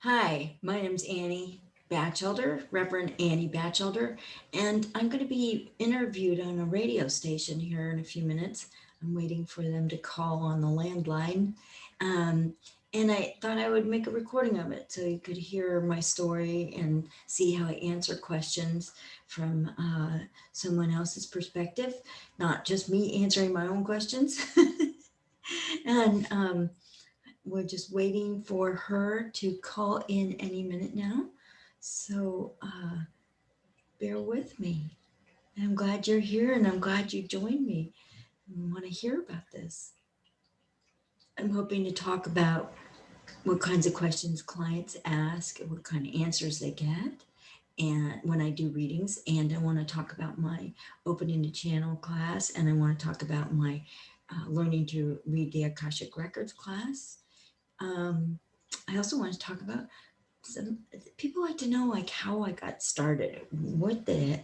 Hi, my name's Annie Batchelder, Reverend Annie Batchelder, and I'm going to be interviewed on a radio station here in a few minutes. I'm waiting for them to call on the landline. Um, and I thought I would make a recording of it so you could hear my story and see how I answer questions from someone else's perspective, not just me answering my own questions. and We're just waiting for her to call in any minute now. So bear with me. And I'm glad you're here and I'm glad you joined me and want to hear about this. I'm hoping to talk about what kinds of questions clients ask, what kind of answers they get, and when I do readings. And I want to talk about my opening the channel class, and I want to talk about my learning to read the Akashic Records class. I also want to talk about some people like to know like how I got started.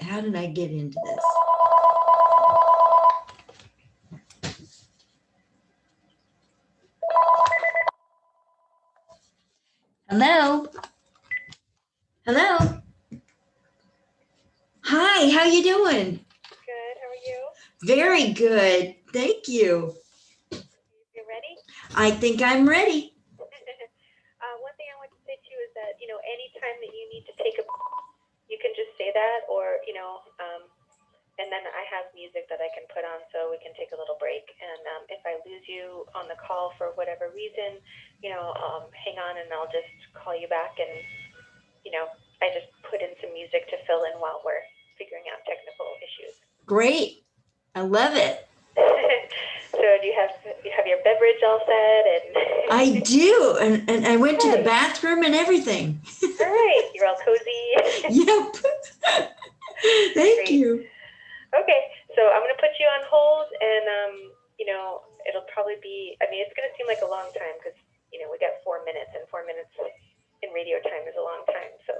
How did I get into this? Hello? Hello? Hi, how you doing? Good. How are you? Very good. Thank you. You ready? I think I'm ready. One thing I want to say to you is that, anytime that you need to take you can just say that, or, and then I have music that I can put on so we can take a little break. And if I lose you on the call for whatever reason, hang on and I'll just call you back. And, I just put in some music to fill in while we're figuring out technical issues. Great. I love it. So do you have your beverage all set? And I do. And I went to the bathroom and everything. All right. You're all cozy. Yep. Thank Great. you. Okay. So I'm going to put you on hold, and, it'll probably be, it's going to seem like a long time because, we got 4 minutes, and 4 minutes in radio time is a long time. So.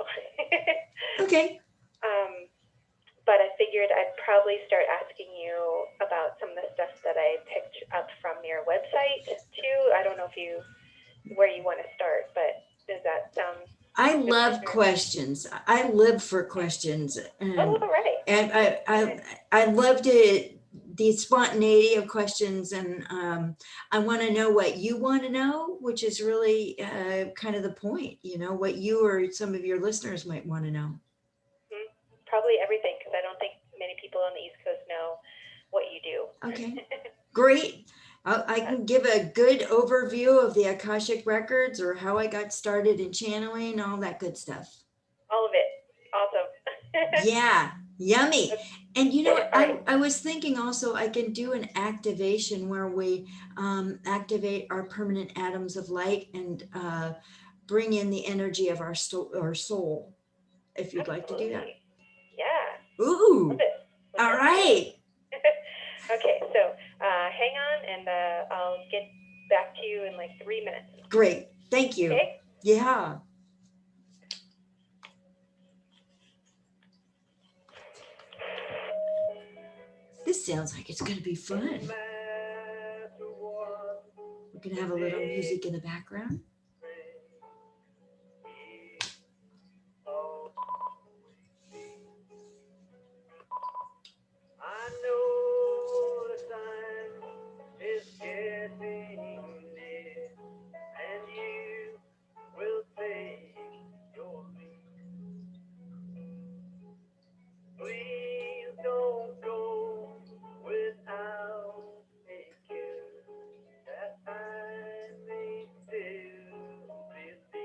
Okay. But I figured I'd probably start asking you about some of the stuff that I picked up from your website too. I don't know where you want to start, but does that sound? I love questions. I live for questions. All right. And I loved it, the spontaneity of questions, and I want to know what you want to know, which is really kind of the point, what you or some of your listeners might want to know. Probably everything, because I don't think many people on the East Coast know what you do. Okay, great. I can give a good overview of the Akashic Records or how I got started in channeling, all that good stuff. All of it. Awesome. Yeah, yummy. And I was thinking also I can do an activation where we activate our permanent atoms of light and bring in the energy of our soul, if you'd like to do that. Yeah. Ooh. All right. Okay, so hang on, and I'll get back to you in like 3 minutes. Great. Thank you. Okay? Yeah. This sounds like it's going to be fun. We're going to have a little music in the background. I know the time is getting near, and you will take your leave. Please don't go without a kiss that I may still believe.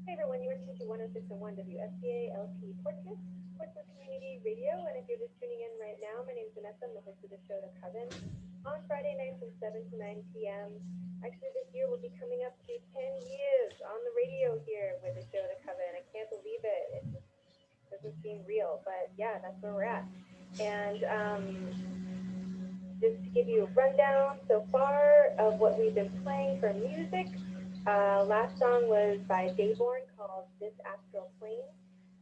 Hey everyone, you were listening to 106.1 WSCALP Portsmouth Community Radio. And if you're just tuning in right now, my name is Vanessa. I'm the host of the show, The Coven, on Friday nights from 7 to 9 p.m. Actually, this year we'll be coming up to 10 years on the radio here with the show, The Coven. I can't believe it. It just doesn't seem real, but yeah, that's where we're at. And just to give you a rundown so far of what we've been playing for music, last song was by Dayborn called This Astral Plane.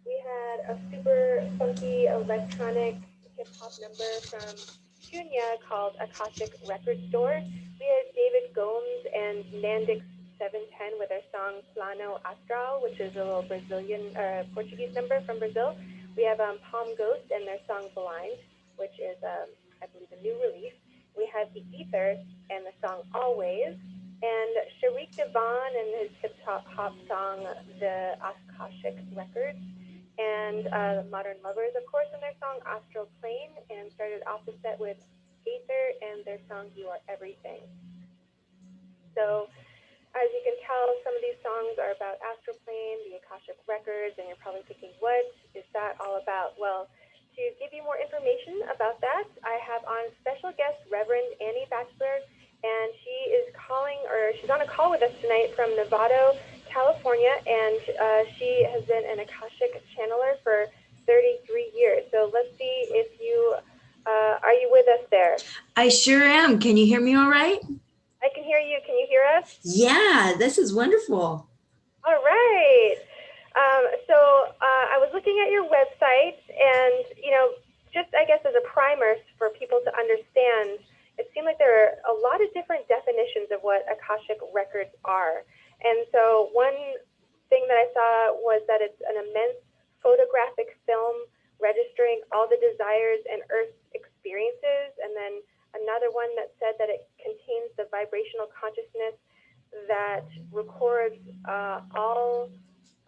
We had a super funky electronic hip-hop number from Junya called Akashic Records. We had David Gomes and Nandix 710 with their song Plano Astral, which is a little Brazilian Portuguese number from Brazil. We have Palm Ghost and their song Blind, which is, I believe, a new release. We have The Ether and the song Always, and Sharik Devon and his hip-hop song, The Akashic Records, and Modern Lovers, of course, and their song Astral Plane, and started off the set with Aether and their song You Are Everything. So, as you can tell, some of these songs are about Astral Plane, the Akashic Records, and you're probably thinking, what is that all about? Well, to give you more information about that, I have on special guest Reverend Annie Batchelor, and she is she's on a call with us tonight from Novato, California, and she has been an Akashic channeler for 33 years. So let's see if you, are you with us there? I sure am. Can you hear me all right? I can hear you. Can you hear us? Yeah, this is wonderful. All right. So I was looking at your website, and, just I guess as a primer for people to understand, it seemed like there are a lot of different definitions of what Akashic Records are. And so one thing that I saw was that it's an immense photographic film registering all the desires and Earth's experiences. And then another one that said that it contains the vibrational consciousness that records all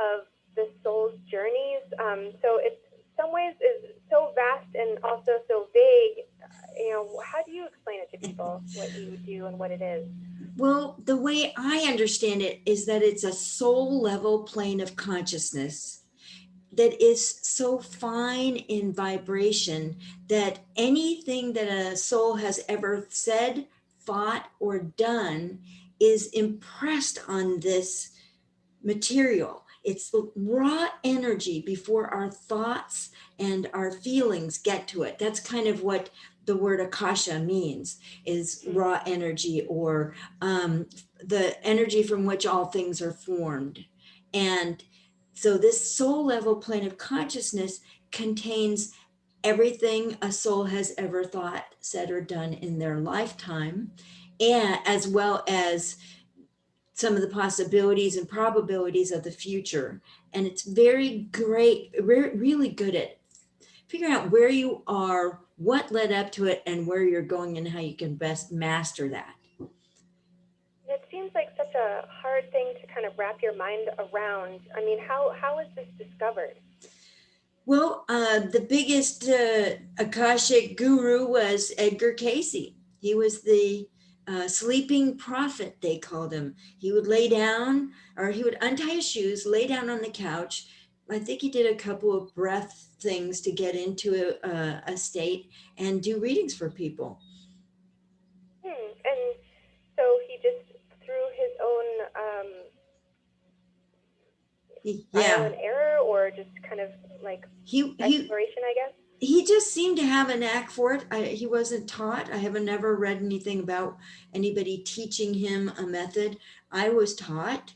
of the soul's journeys. So it's some ways is so vast and also so vague. How do you explain it to people, what you do and what it is? Well, the way I understand it is that it's a soul level plane of consciousness that is so fine in vibration that anything that a soul has ever said, thought, or done is impressed on this material. It's the raw energy before our thoughts and our feelings get to it. That's kind of what the word Akasha means, is raw energy, or the energy from which all things are formed. And so this soul level plane of consciousness contains everything a soul has ever thought, said, or done in their lifetime, and as well as some of the possibilities and probabilities of the future. And it's very great, really good at figuring out where you are, what led up to it, and where you're going, and how you can best master that. It seems like such a hard thing to kind of wrap your mind around. I mean, how is this discovered? Well, the biggest Akashic guru was Edgar Cayce. He was the sleeping prophet, they called him. He would lay down, or he would untie his shoes, lay down on the couch. I think he did a couple of breath things to get into a state and do readings for people. And so he just, through his own trial and error, or just kind of like exploration, I guess? He just seemed to have a knack for it. He wasn't taught. I haven't never read anything about anybody teaching him a method. I was taught.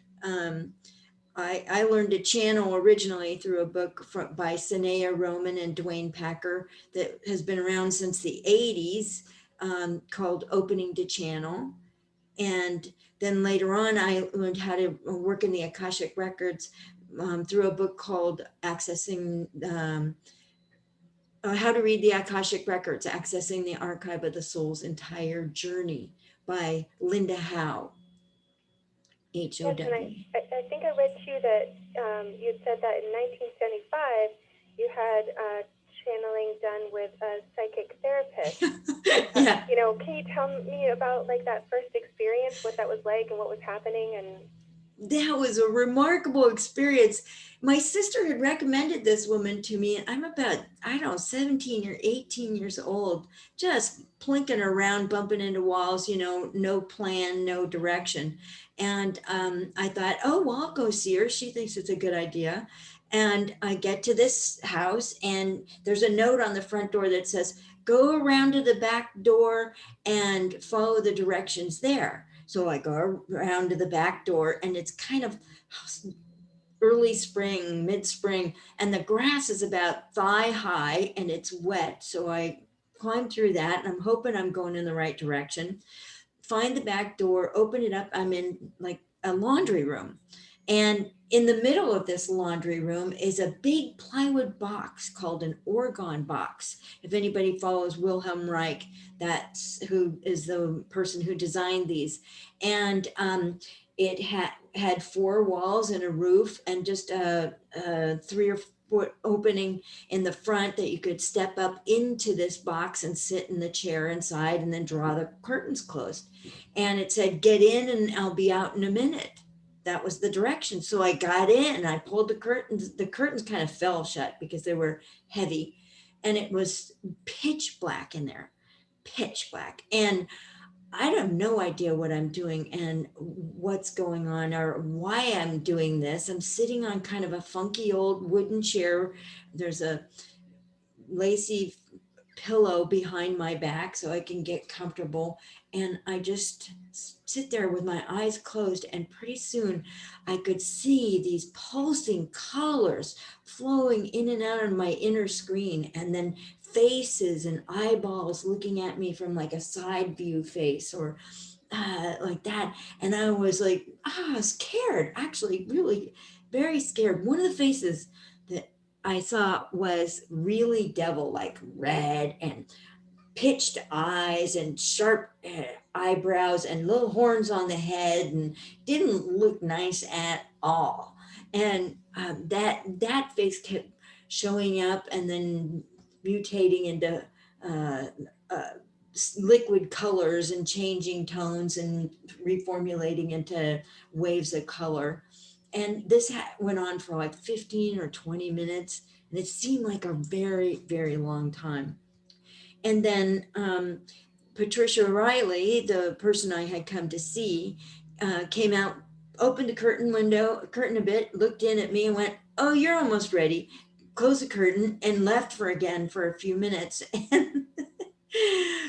I learned to channel originally through a book by Sanea Roman and Dwayne Packer that has been around since the 80s, called Opening to Channel. And then later on, I learned how to work in the Akashic Records through a book called Accessing, How to Read the Akashic Records, Accessing the Archive of the Soul's Entire Journey by Linda Howe. H-O-W. Yes, and I think I read too that you had said that in 1975 you had channeling done with a psychic therapist. Yeah. Can you tell me about like that first experience, what that was like and what was happening? And that was a remarkable experience. My sister had recommended this woman to me, and I'm about, I don't know, 17 or 18 years old, just plinking around, bumping into walls, no plan, no direction. And I thought, oh, well, I'll go see her. She thinks it's a good idea. And I get to this house, and there's a note on the front door that says, go around to the back door and follow the directions there. So I go around to the back door, and it's kind of early spring, mid spring, and the grass is about thigh high and it's wet. So I climb through that, and I'm hoping I'm going in the right direction. Find the back door, open it up. I'm in like a laundry room. And in the middle of this laundry room is a big plywood box called an organ box. If anybody follows Wilhelm Reich, that's who is the person who designed these. And it had four walls and a roof, and just a 3 or 4 foot opening in the front that you could step up into this box and sit in the chair inside, and then draw the curtains closed. And it said, get in and I'll be out in a minute. That was the direction. So I got in and I pulled the curtains. The curtains kind of fell shut because they were heavy, and it was pitch black in there, pitch black. And I have no idea what I'm doing and what's going on or why I'm doing this. I'm sitting on kind of a funky old wooden chair. There's a lacy pillow behind my back so I can get comfortable. And I just sit there with my eyes closed. And pretty soon I could see these pulsing colors flowing in and out of my inner screen. And then faces and eyeballs looking at me from like a side view face, or like that. And I was like, scared, actually, really very scared. One of the faces that I saw was really devil like, red and pitched eyes and sharp eyebrows and little horns on the head, and didn't look nice at all. And that face kept showing up and then mutating into uh, uh, liquid colors and changing tones and reformulating into waves of color. And this went on for like 15 or 20 minutes, and it seemed like a very, very long time. And then Patricia Riley, the person I had come to see, came out, opened the curtain a bit, looked in at me and went, oh, you're almost ready. Closed the curtain and left for again for a few minutes. And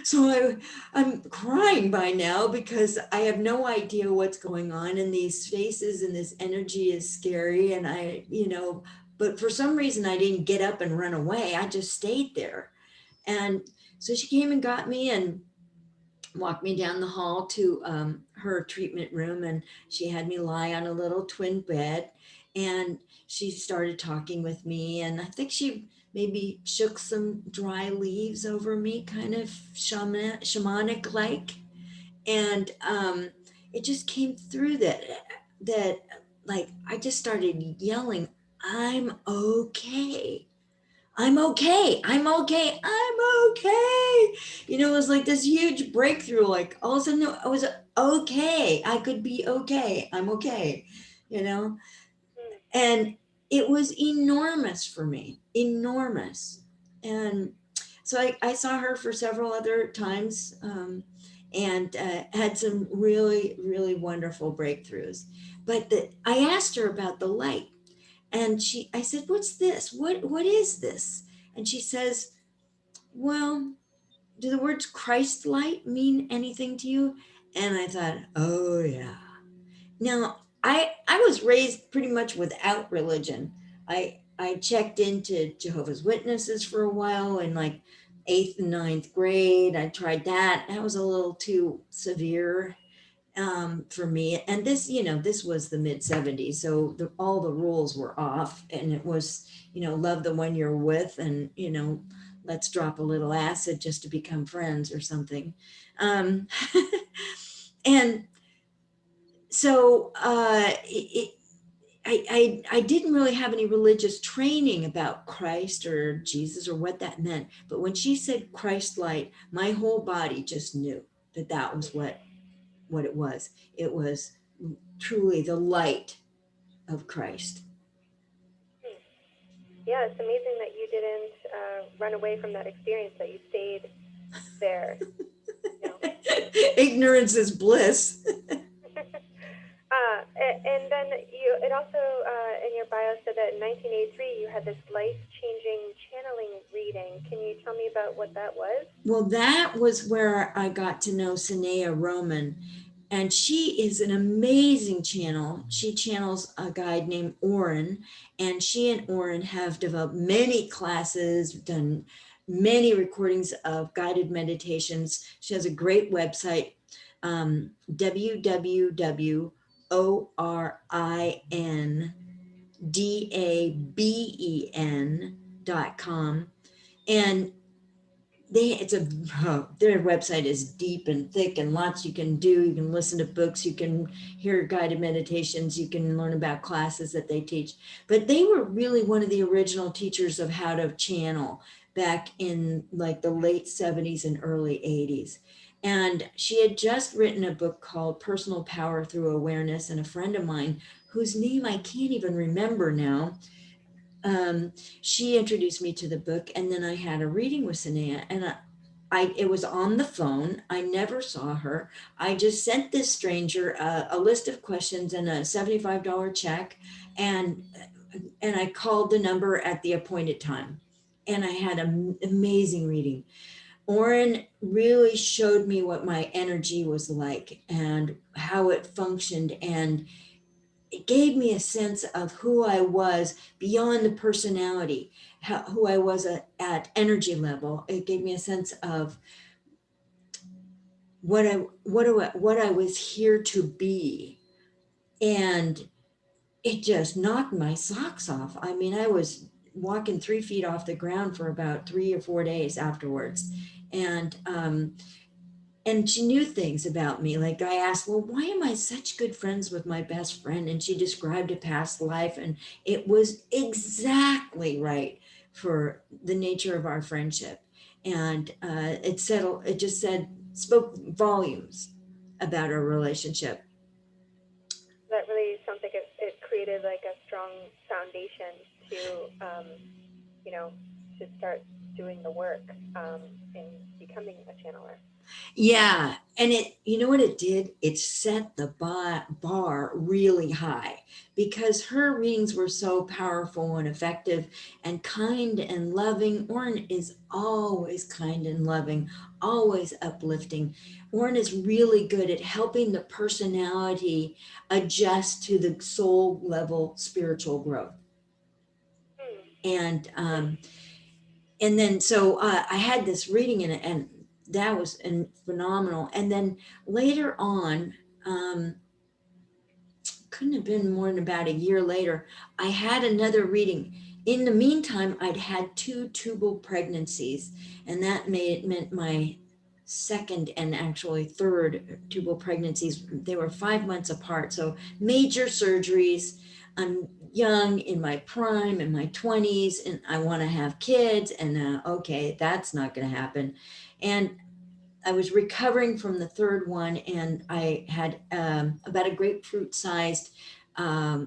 so I'm crying by now because I have no idea what's going on, and these faces and this energy is scary. And but for some reason I didn't get up and run away. I just stayed there. And so she came and got me and walked me down the hall to her treatment room, and she had me lie on a little twin bed, and she started talking with me, and I think she maybe shook some dry leaves over me, kind of shamanic like. And it just came through that like I just started yelling, I'm okay. I'm okay. I'm okay. I'm okay. It was like this huge breakthrough. Like all of a sudden I was okay. I could be okay. I'm okay, you know? Mm. And it was enormous for me, enormous. And so I saw her for several other times, and had some really, really wonderful breakthroughs. But I asked her about the light, and I said, what's this? What is this? And she says, well, do the words Christ light mean anything to you? And I thought, oh yeah. Now, I was raised pretty much without religion. I checked into Jehovah's Witnesses for a while in like 8th and 9th grade. I tried that. That was a little too severe for me. And this was the mid 70s. So all the rules were off, and it was, love the one you're with, and, let's drop a little acid just to become friends or something. And so I didn't really have any religious training about Christ or Jesus or what that meant. But when she said Christ light, my whole body just knew that was what it was. It was truly the light of Christ. Yeah, it's amazing that you didn't run away from that experience, that you stayed there. You know. Ignorance is bliss. And then it also in your bio said that in 1983 you had this life-changing channeling reading. Can you tell me about what that was? Well, that was where I got to know Sanea Roman, and she is an amazing channel. She channels a guy named Oren, and she and Oren have developed many classes, done many recordings of guided meditations. She has a great website, www.orindaben.com. And their website is deep and thick and lots you can do. You can listen to books, you can hear guided meditations, you can learn about classes that they teach. But they were really one of the original teachers of how to channel back in like the late 70s and early 80s. And she had just written a book called Personal Power Through Awareness, and a friend of mine whose name I can't even remember now, she introduced me to the book, and then I had a reading with Sanea, and it was on the phone. I never saw her. I just sent this stranger a list of questions and a $75 check, and I called the number at the appointed time, and I had an amazing reading. Oren really showed me what my energy was like and how it functioned, and it gave me a sense of who I was beyond the personality, who I was at energy level. It gave me a sense of what I was here to be. And it just knocked my socks off. I mean, I was walking 3 feet off the ground for about 3 or 4 days afterwards. And she knew things about me. Like I asked, well, why am I such good friends with my best friend? And she described a past life, and it was exactly right for the nature of our friendship. And it just spoke volumes about our relationship. That really sounds like it created like a strong foundation to, you know, to start doing the work in becoming a channeler. Yeah, and you know what it did? It set the bar really high, because her readings were so powerful and effective and kind and loving. Orrin is always kind and loving, always uplifting. Orrin is really good at helping the personality adjust to the soul level spiritual growth. And then so I had this reading in it, and that was phenomenal. And then later on, couldn't have been more than about a year later, I had another reading. In the meantime, I'd had 2 tubal pregnancies, and that meant my second and actually third tubal pregnancies. They were 5 months apart, so major surgeries. I'm young, in my prime, in my 20s, and I want to have kids, and okay, that's not going to happen. And I was recovering from the third one, and I had about a grapefruit sized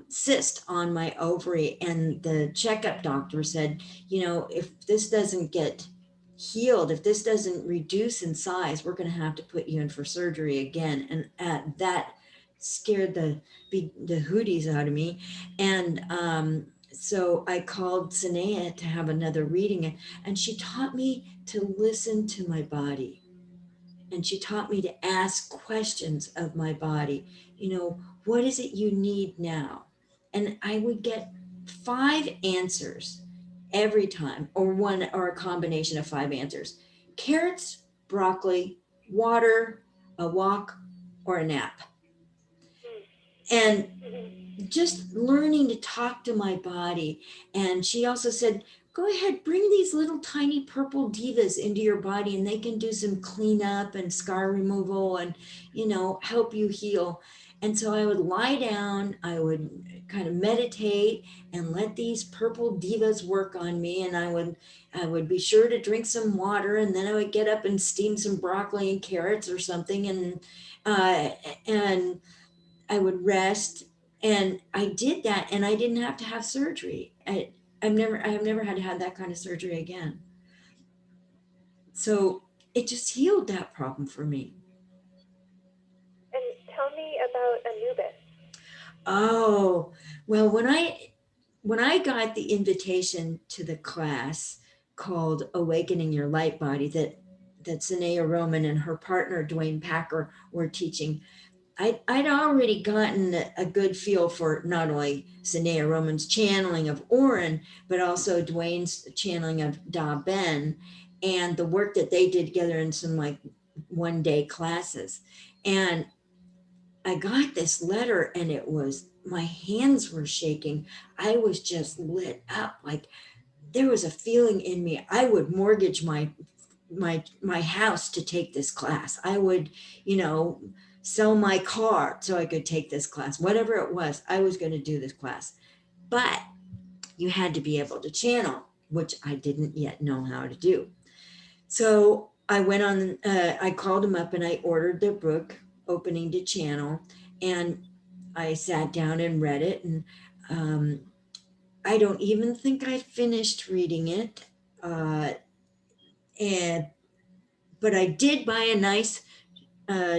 cyst on my ovary. And the checkup doctor said, if this doesn't get healed, if this doesn't reduce in size, we're going to have to put you in for surgery again. And that scared the hooties out of me. And so I called Sanea to have another reading, and she taught me to listen to my body. And she taught me to ask questions of my body. What is it you need now? And I would get 5 answers every time, or a combination of 5 answers: carrots, broccoli, water, a walk, or a nap. And just learning to talk to my body. And she also said, go ahead, bring these little tiny purple divas into your body, and they can do some cleanup and scar removal and, help you heal. And so I would lie down, I would kind of meditate and let these purple divas work on me. And I would be sure to drink some water, and then I would get up and steam some broccoli and carrots or something. And I would rest, and I did that, and I didn't have to have surgery. I have never had to have that kind of surgery again. So it just healed that problem for me. And tell me about Anubis. Oh, well, when I got the invitation to the class called Awakening Your Light Body that Sanaya Roman and her partner Dwayne Packer were teaching, I'd already gotten a good feel for not only Sanaya Roman's channeling of Oren, but also Dwayne's channeling of Da Ben, and the work that they did together in some like 1 day classes. And I got this letter, and it was, my hands were shaking. I was just lit up. Like there was a feeling in me. I would mortgage my house to take this class. I would, sell my car so I could take this class. Whatever it was, I was going to do this class. But you had to be able to channel, which I didn't yet know how to do. So I went on, I called him up and I ordered the book, Opening to Channel, and I sat down and read it. And I don't even think I finished reading it. Uh, and but I did buy a nice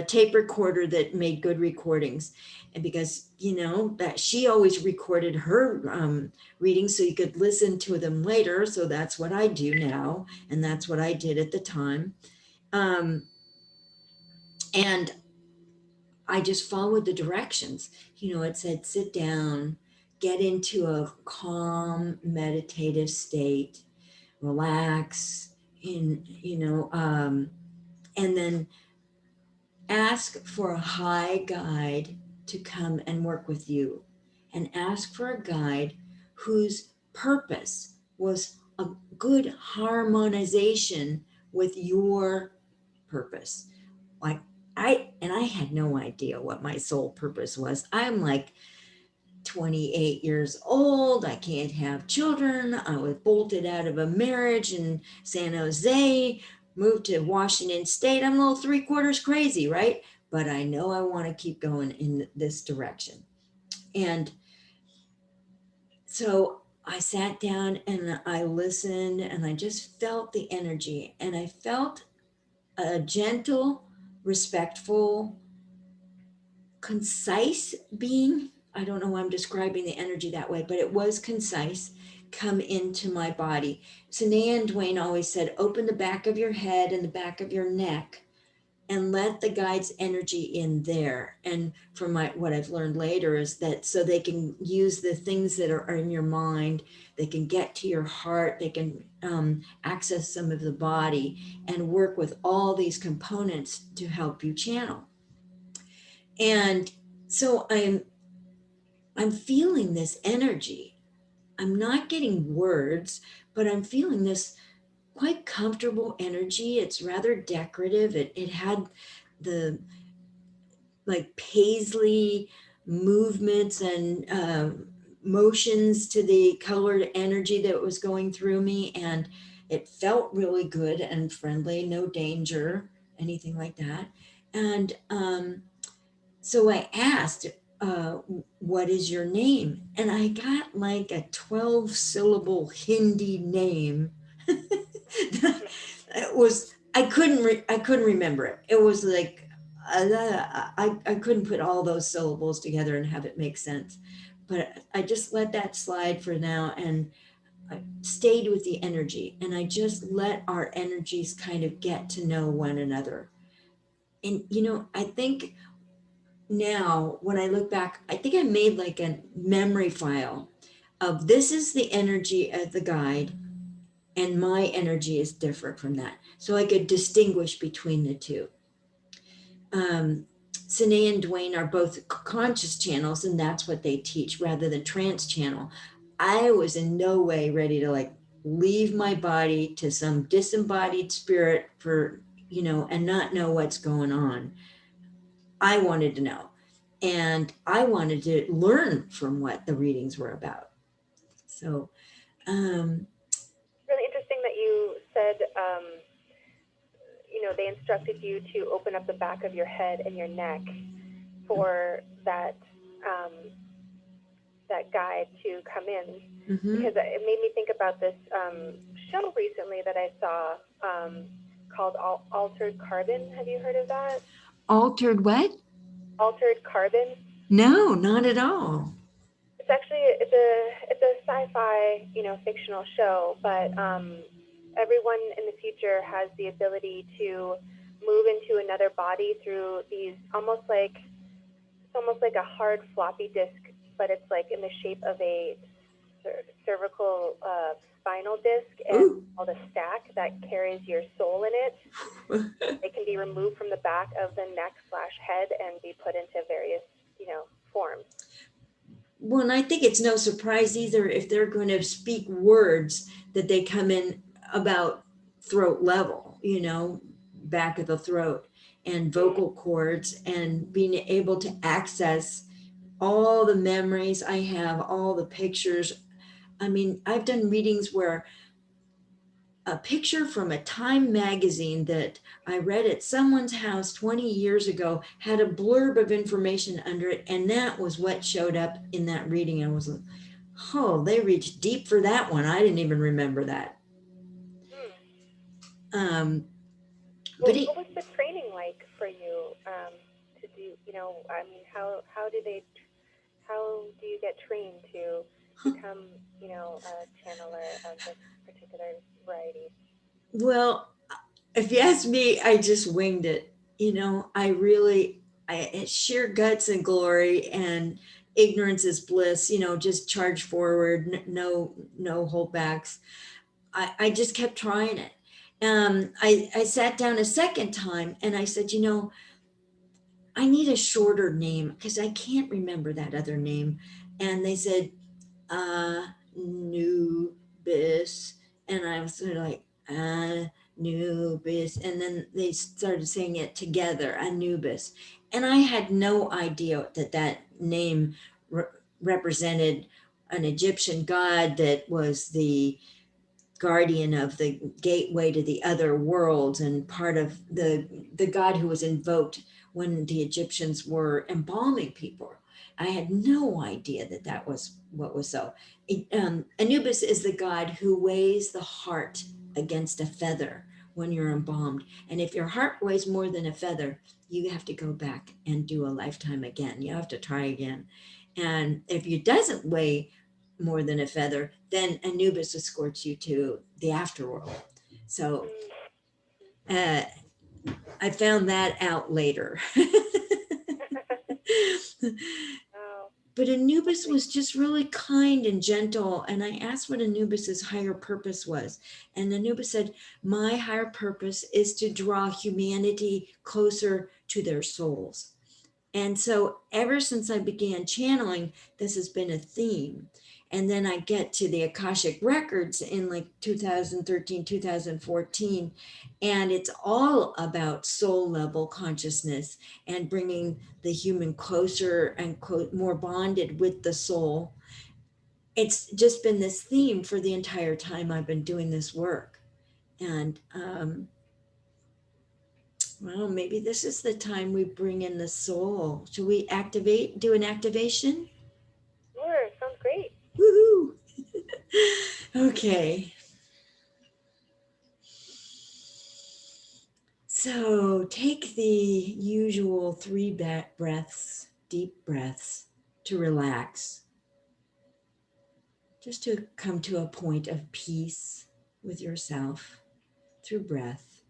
tape recorder that made good recordings, and because that she always recorded her readings so you could listen to them later. So that's what I do now, and that's what I did at the time. And I just followed the directions. It said sit down, get into a calm meditative state, relax, and then ask for a high guide to come and work with you, and ask for a guide whose purpose was a good harmonization with your purpose. Like I had no idea what my soul purpose was. I'm like 28 years old. I can't have children. I was bolted out of a marriage in San Jose, moved to Washington State. I'm a little 3/4 crazy, right? But I know I want to keep going in this direction. And so I sat down and I listened, and I just felt the energy, and I felt a gentle, respectful, concise being. I don't know why I'm describing the energy that way, but it was concise, come into my body. Sanaya and Dwayne always said, open the back of your head and the back of your neck and let the guide's energy in there. And from what I've learned later is that so they can use the things that are in your mind, they can get to your heart, they can access some of the body and work with all these components to help you channel. And so I'm feeling this energy. I'm not getting words, but I'm feeling this quite comfortable energy. It's rather decorative. It had the like paisley movements and motions to the colored energy that was going through me. And it felt really good and friendly, no danger, anything like that. And so I asked, what is your name? And I got like a 12-syllable Hindi name. It was, I couldn't remember it. It was like, I couldn't put all those syllables together and have it make sense. But I just let that slide for now, and I stayed with the energy, and I just let our energies kind of get to know one another. And, I think now when I look back, I think I made like a memory file of this is the energy of the guide, and my energy is different from that. So I could distinguish between the two. Sine and Dwayne are both conscious channels, and that's what they teach rather than trance channel. I was in no way ready to like leave my body to some disembodied spirit for, and not know what's going on. I wanted to know. And I wanted to learn from what the readings were about. So, Really interesting that you said, they instructed you to open up the back of your head and your neck. for that that guide to come in, because it made me think about this show recently that I saw called Altered Carbon. Have you heard of that? Altered what? Altered Carbon. No, not at all. It's actually it's a sci-fi, fictional show, but everyone in the future has the ability to move into another body through these it's almost like a hard floppy disk, but it's like in the shape of a cervical spinal disc, and called a stack that carries your soul in it. It can be removed from the back of the neck/head and be put into various, forms. Well, and I think it's no surprise either if they're going to speak words that they come in about throat level, back of the throat, and vocal cords, and being able to access all the memories I have, all the pictures. I mean, I've done readings where a picture from a Time magazine that I read at someone's house 20 years ago had a blurb of information under it, and that was what showed up in that reading. I was like, oh, they reached deep for that one. I didn't even remember that. What was the training like for you to do? I mean, how do you get trained to become, a channeler of this particular variety? Well, if you ask me, I just winged it. I sheer guts and glory, and ignorance is bliss, just charge forward, no holdbacks. I just kept trying it. I sat down a second time and I said, I need a shorter name because I can't remember that other name. And they said, Anubis. And I was sort of like, Anubis. And then they started saying it together, Anubis. And I had no idea that name represented an Egyptian god that was the guardian of the gateway to the other worlds, and part of the god who was invoked when the Egyptians were embalming people. I had no idea that was what was so. Anubis is the god who weighs the heart against a feather when you're embalmed. And if your heart weighs more than a feather, you have to go back and do a lifetime again. You have to try again. And if it doesn't weigh more than a feather, then Anubis escorts you to the afterworld. So I found that out later. But Anubis was just really kind and gentle. And I asked what Anubis's higher purpose was. And Anubis said, my higher purpose is to draw humanity closer to their souls. And so ever since I began channeling, this has been a theme. And then I get to the Akashic Records in like 2013, 2014, and it's all about soul level consciousness and bringing the human closer and more bonded with the soul. It's just been this theme for the entire time I've been doing this work. And well, maybe this is the time we bring in the soul. Should we do an activation? Sure, sounds great. Woohoo! Okay. So take the usual 3 breaths, deep breaths, to relax. Just to come to a point of peace with yourself through breath.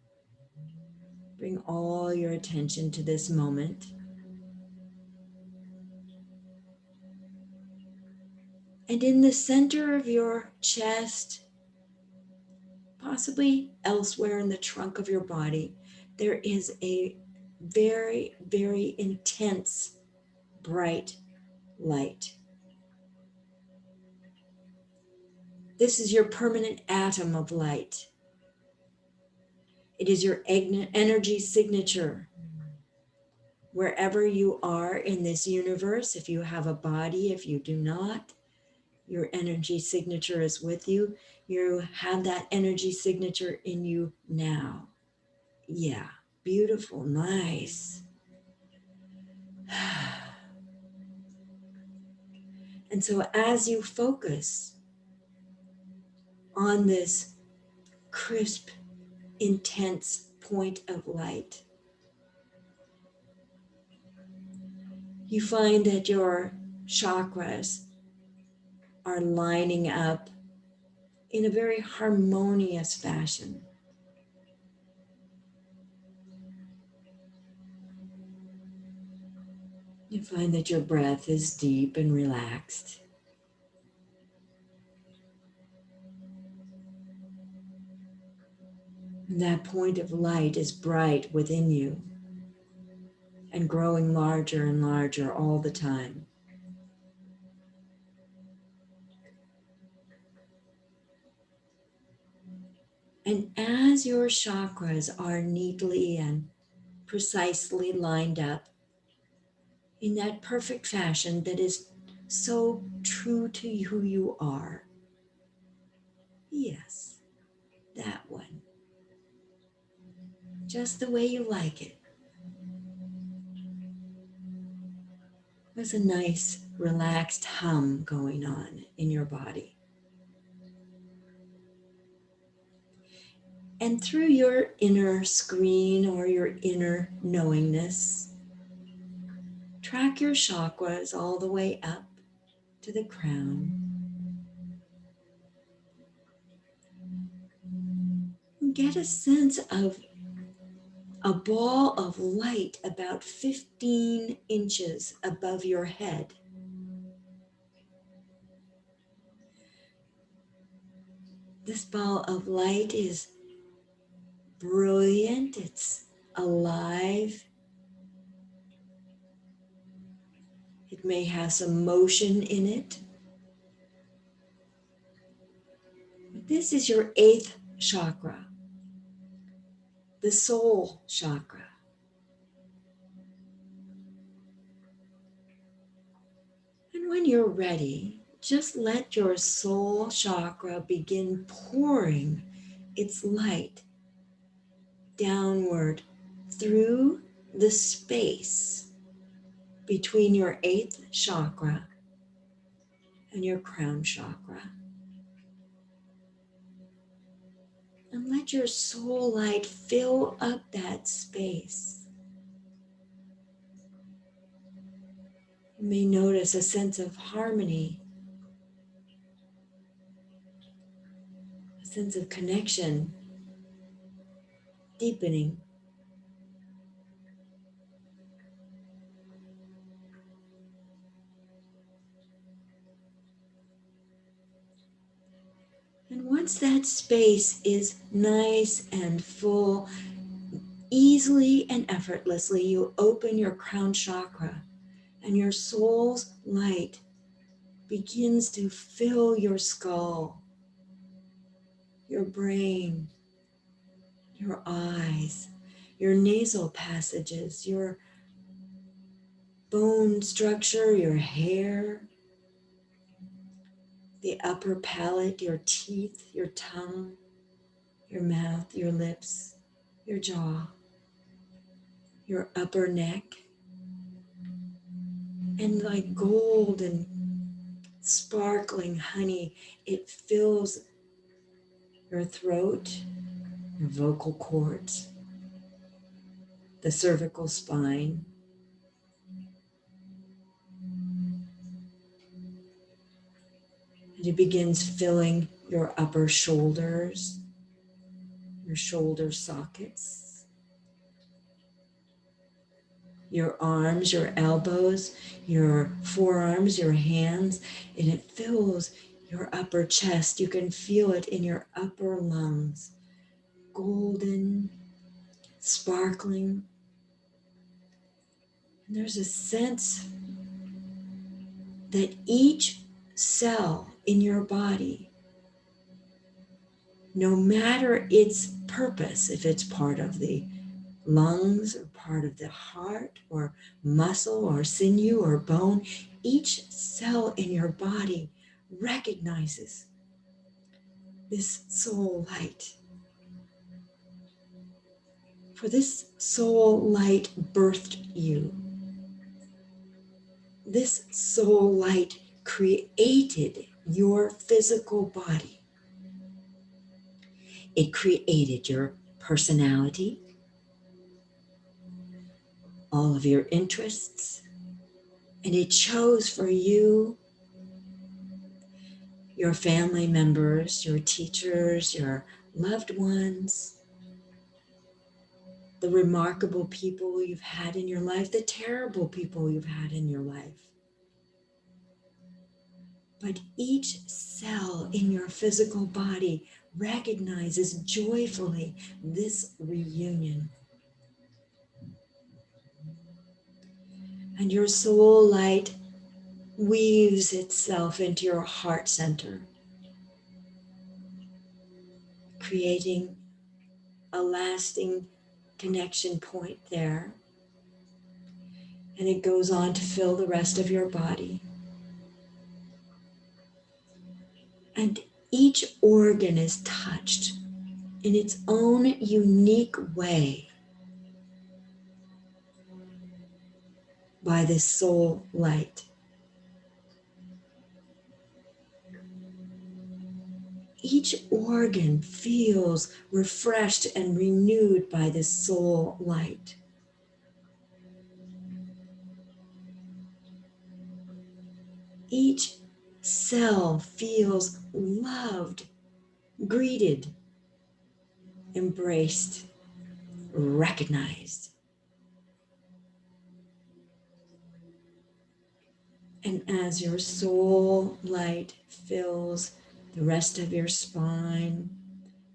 Bring all your attention to this moment. And in the center of your chest, possibly elsewhere in the trunk of your body, there is a very, very intense, bright light. This is your permanent atom of light. It is your energy signature. Wherever you are in this universe, if you have a body, if you do not, your energy signature is with you. You have that energy signature in you now. Yeah, beautiful, nice. And so as you focus on this crisp, intense point of light, you find that your chakras are lining up in a very harmonious fashion. You find that your breath is deep and relaxed. And that point of light is bright within you and growing larger and larger all the time. And as your chakras are neatly and precisely lined up in that perfect fashion that is so true to who you are, yes, that one, just the way you like it. There's a nice relaxed hum going on in your body. And through your inner screen or your inner knowingness, track your chakras all the way up to the crown. And get a sense of a ball of light about 15 inches above your head. This ball of light is brilliant, it's alive. It may have some motion in it. But this is your 8th chakra, the soul chakra. And when you're ready, just let your soul chakra begin pouring its light downward through the space between your 8th chakra and your crown chakra. And let your soul light fill up that space. You may notice a sense of harmony, a sense of connection, deepening. And once that space is nice and full, easily and effortlessly, you open your crown chakra and your soul's light begins to fill your skull, your brain, your eyes, your nasal passages, your bone structure, your hair, the upper palate, your teeth, your tongue, your mouth, your lips, your jaw, your upper neck, and like gold and sparkling honey, it fills your throat, your vocal cords, the cervical spine, and it begins filling your upper shoulders, your shoulder sockets, your arms, your elbows, your forearms, your hands, and it fills your upper chest. You can feel it in your upper lungs, golden, sparkling. And there's a sense that each cell in your body, no matter its purpose, if it's part of the lungs or part of the heart or muscle or sinew or bone, each cell in your body recognizes this soul light. For this soul light birthed you. This soul light created your physical body. It created your personality, all of your interests, and it chose for you your family members, your teachers, your loved ones, the remarkable people you've had in your life, the terrible people you've had in your life. But each cell in your physical body recognizes joyfully this reunion. And your soul light weaves itself into your heart center, creating a lasting connection point there. And it goes on to fill the rest of your body. And each organ is touched in its own unique way by this soul light. Each organ feels refreshed and renewed by this soul light. Each cell feels loved, greeted, embraced, recognized. And as your soul light fills the rest of your spine,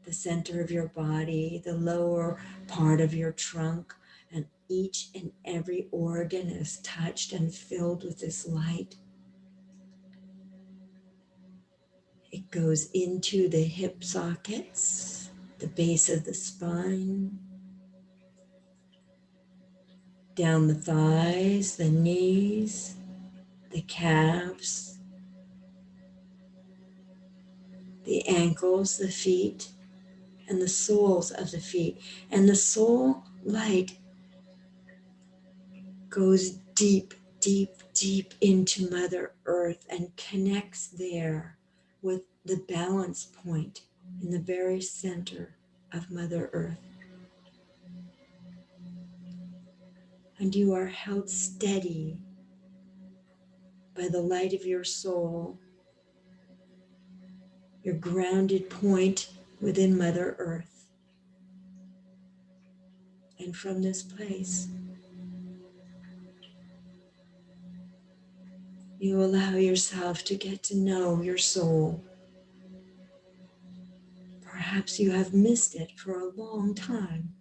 the center of your body, the lower part of your trunk, and each and every organ is touched and filled with this light. It goes into the hip sockets, the base of the spine, down the thighs, the knees, the calves, the ankles, the feet, and the soles of the feet. And the soul light goes deep, deep, deep into Mother Earth and connects there with the balance point in the very center of Mother Earth. And you are held steady by the light of your soul, your grounded point within Mother Earth. And from this place, you allow yourself to get to know your soul. Perhaps you have missed it for a long time.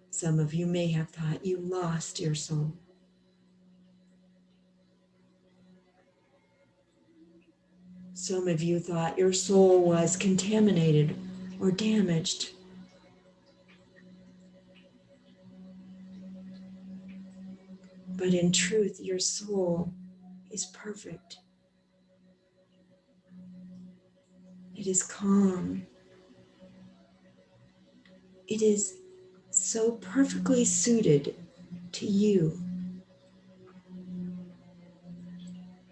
Some of you may have thought you lost your soul. Some of you thought your soul was contaminated or damaged. But in truth, your soul is perfect. It is calm. It is so perfectly suited to you.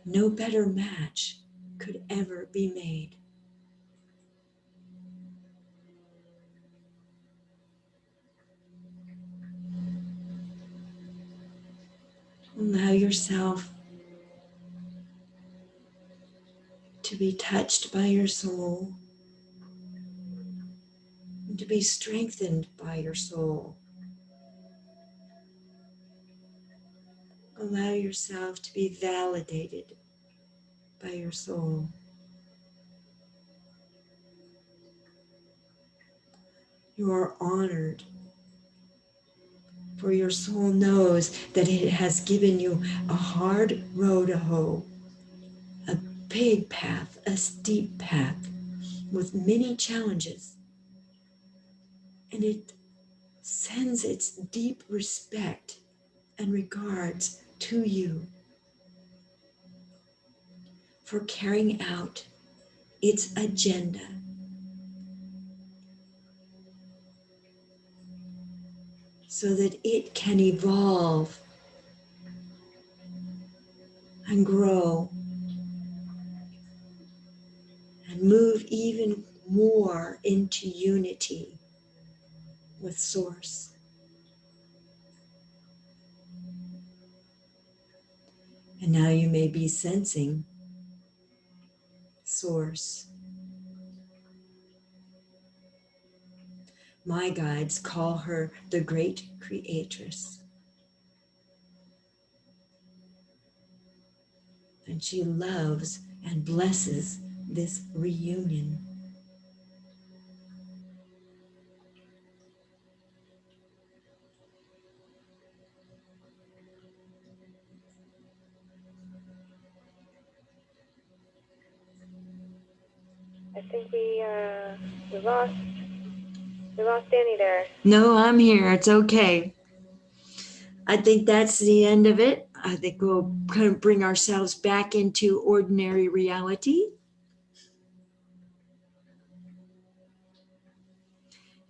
No better match could ever be made. Allow yourself to be touched by your soul and to be strengthened by your soul. Allow yourself to be validated by your soul. You are honored, for your soul knows that it has given you a hard road to hoe, a big path, a steep path with many challenges. And it sends its deep respect and regards to you for carrying out its agenda. So that it can evolve and grow and move even more into unity with Source. And now you may be sensing Source. My guides call her the Great Creatress. And she loves and blesses this reunion. I think we lost Danny there. No, I'm here. It's okay. I think that's the end of it. I think we'll kind of bring ourselves back into ordinary reality.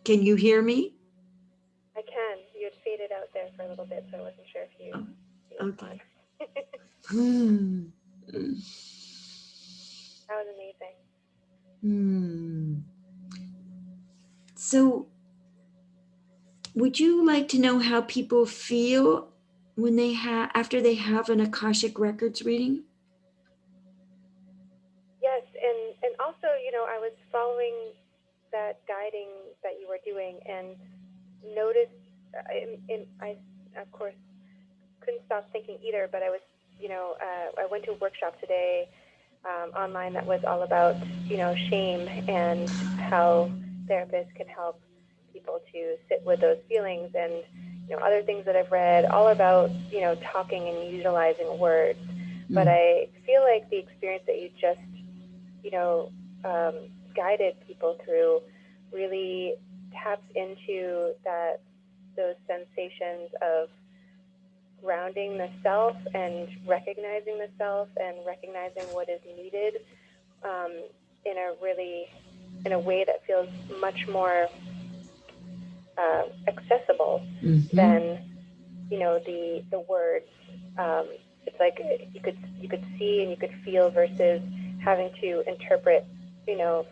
Can you hear me? I can. You had faded out there for a little bit, so I wasn't sure if you were Okay. on. That was amazing. So, would you like to know how people feel when they have after they have an Akashic Records reading? Yes, and also, I was following that guiding that you were doing and noticed, I of course couldn't stop thinking either, but I was, I went to a workshop today online that was all about, shame and how therapists can help people to sit with those feelings, and, other things that I've read all about, talking and utilizing words. But I feel like the experience that you just, guided people through really taps into those sensations of grounding the self and recognizing the self and recognizing what is needed in a way that feels much more accessible than the words. It's like you could see and you could feel versus having to interpret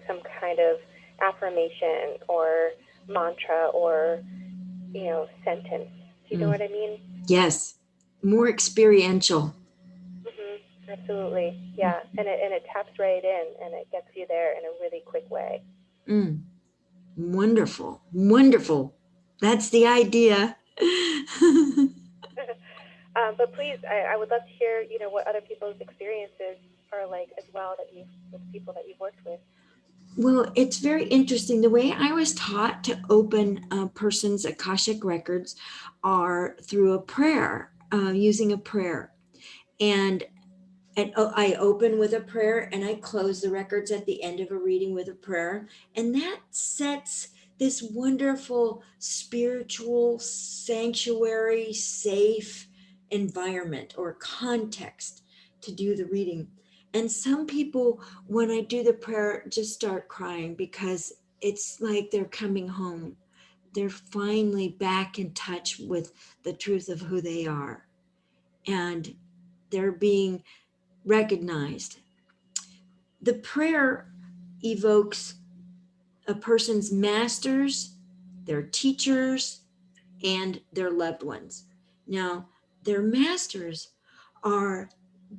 some kind of affirmation or mantra or sentence. Do you know what I mean? Yes, more experiential. Absolutely, yeah, and it taps right in and it gets you there in a really quick way. Wonderful, wonderful. That's the idea. But please, I would love to hear what other people's experiences are like as well with people that you've worked with. Well, it's very interesting. The way I was taught to open a person's Akashic records are through a prayer, using a prayer. And I open with a prayer and I close the records at the end of a reading with a prayer. And that sets this wonderful spiritual sanctuary, safe environment or context to do the reading. And some people, when I do the prayer, just start crying because it's like they're coming home. They're finally back in touch with the truth of who they are. And they're being recognized. The prayer evokes a person's masters, their teachers, and their loved ones. Now, their masters are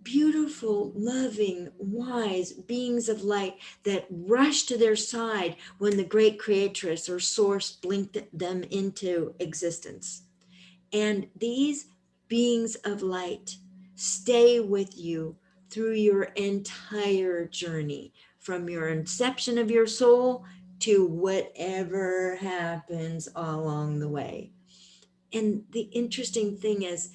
beautiful, loving, wise beings of light that rush to their side when the great creatress or source blinked them into existence. And these beings of light stay with you through your entire journey, from your inception of your soul to whatever happens along the way. And the interesting thing is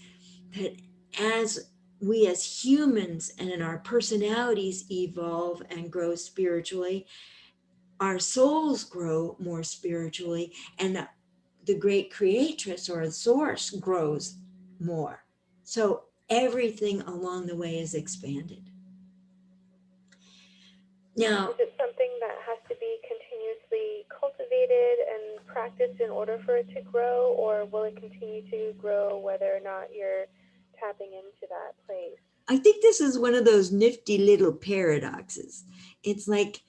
that as we as humans and in our personalities evolve and grow spiritually, our souls grow more spiritually, and the great creatress or the source grows more. So everything along the way is expanded. Now, Is it something that has to be continuously cultivated and practiced in order for it to grow, or will it continue to grow whether or not you're tapping into that place? I think this is one of those nifty little paradoxes. It's like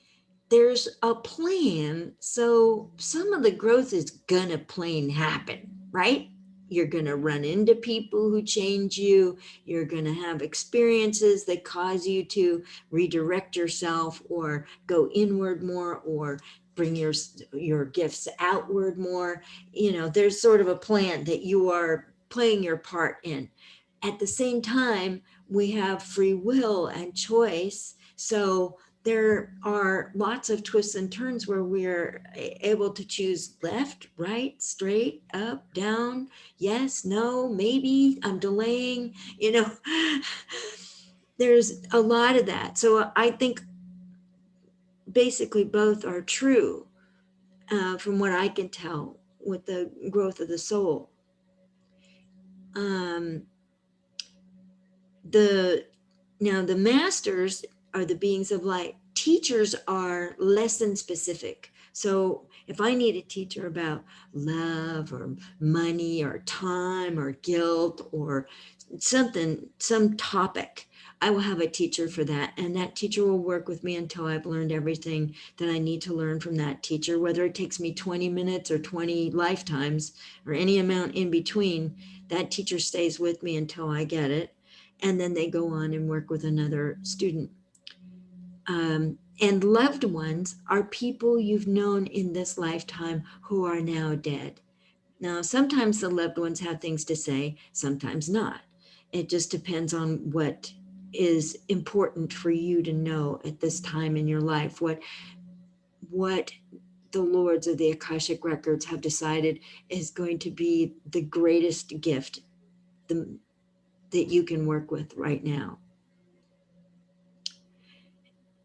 there's a plan, so some of the growth is gonna plain happen, right? You're gonna run into people who change you. You're gonna have experiences that cause you to redirect yourself or go inward more or bring your gifts outward more. You know, there's sort of a plan that you are playing your part in. At the same time, we have free will and choice. So there are lots of twists and turns where we're able to choose left, right, straight, up, down, yes, no, maybe, I'm delaying, you know. There's a lot of that. So I think basically both are true, from what I can tell with the growth of the soul. Um, the Now the masters are the beings of light. Teachers are lesson specific. So if I need a teacher about love or money or time or guilt or something, some topic, I will have a teacher for that. And that teacher will work with me until I've learned everything that I need to learn from that teacher, whether it takes me 20 minutes or 20 lifetimes or any amount in between. That teacher stays with me until I get it. And then they go on and work with another student. And loved ones are people you've known in this lifetime who are now dead. Now, sometimes the loved ones have things to say, sometimes not. It just depends on what is important for you to know at this time in your life, what the lords of the Akashic Records have decided is going to be the greatest gift that you can work with right now.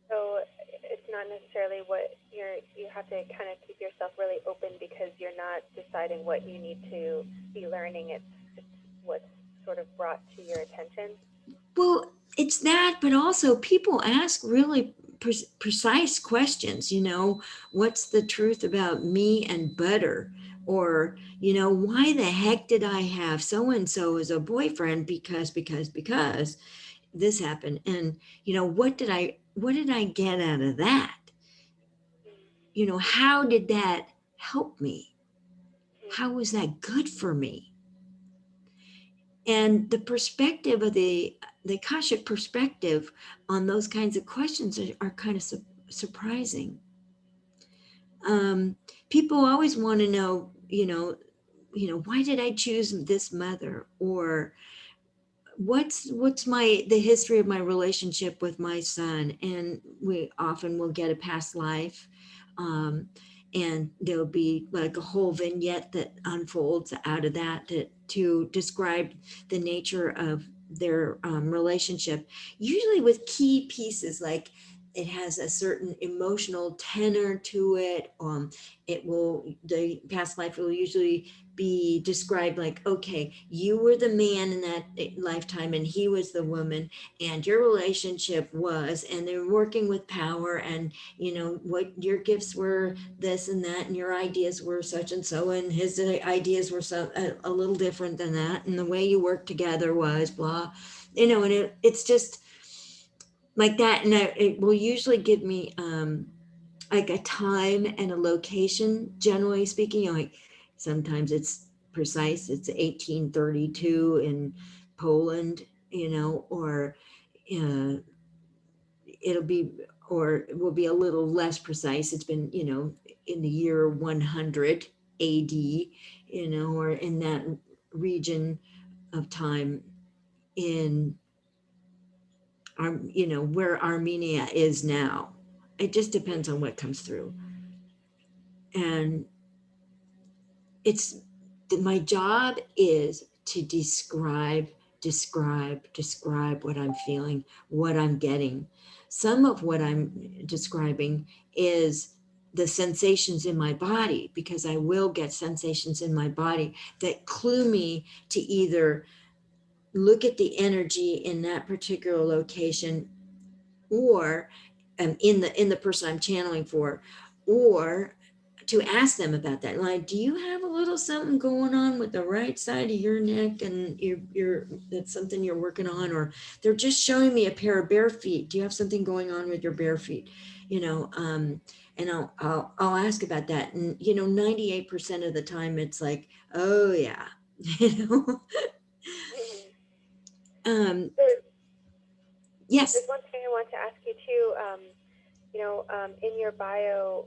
So it's not necessarily what you have to kind of keep yourself really open because you're not deciding what you need to be learning. It's just what's sort of brought to your attention. Well, it's that, but also people ask really precise questions. You know, what's the truth about me and butter? Or, you know, why the heck did I have so and so as a boyfriend? Because this happened. And, you know, what did I get out of that? You know, how did that help me? How was that good for me? And the perspective of the Akashic perspective on those kinds of questions are kind of surprising. People always want to know, why did I choose this mother, or what's the history of my relationship with my son? And we often will get a past life. And there'll be like a whole vignette that unfolds out of that to describe the nature of their relationship, usually with key pieces like it has a certain emotional tenor to it. The past life will usually be described like, okay, you were the man in that lifetime and he was the woman, and your relationship was, and they're working with power, and you know what your gifts were this and that, and your ideas were such and so, and his ideas were a little different than that, and the way you worked together was blah, and it's just like that. And it will usually give me like a time and a location, generally speaking. Like sometimes it's precise, it's 1832 in Poland, or uh, it'll be, or it will be a little less precise. It's been, in the year 100 AD, or in that region of time in, where Armenia is now. It just depends on what comes through. And it's my job is to describe what I'm feeling, what I'm getting. Some of what I'm describing is the sensations in my body, because I will get sensations in my body that clue me to either look at the energy in that particular location, or in the person I'm channeling for, or to ask them about that. Like, do you have a little something going on with the right side of your neck, and you're that's something you're working on? Or they're just showing me a pair of bare feet. Do you have something going on with your bare feet? You know, and I'll ask about that. And, 98% of the time it's like, oh yeah, you know. Mhm. um, There's, yes. there's one thing I want to ask you too. In your bio,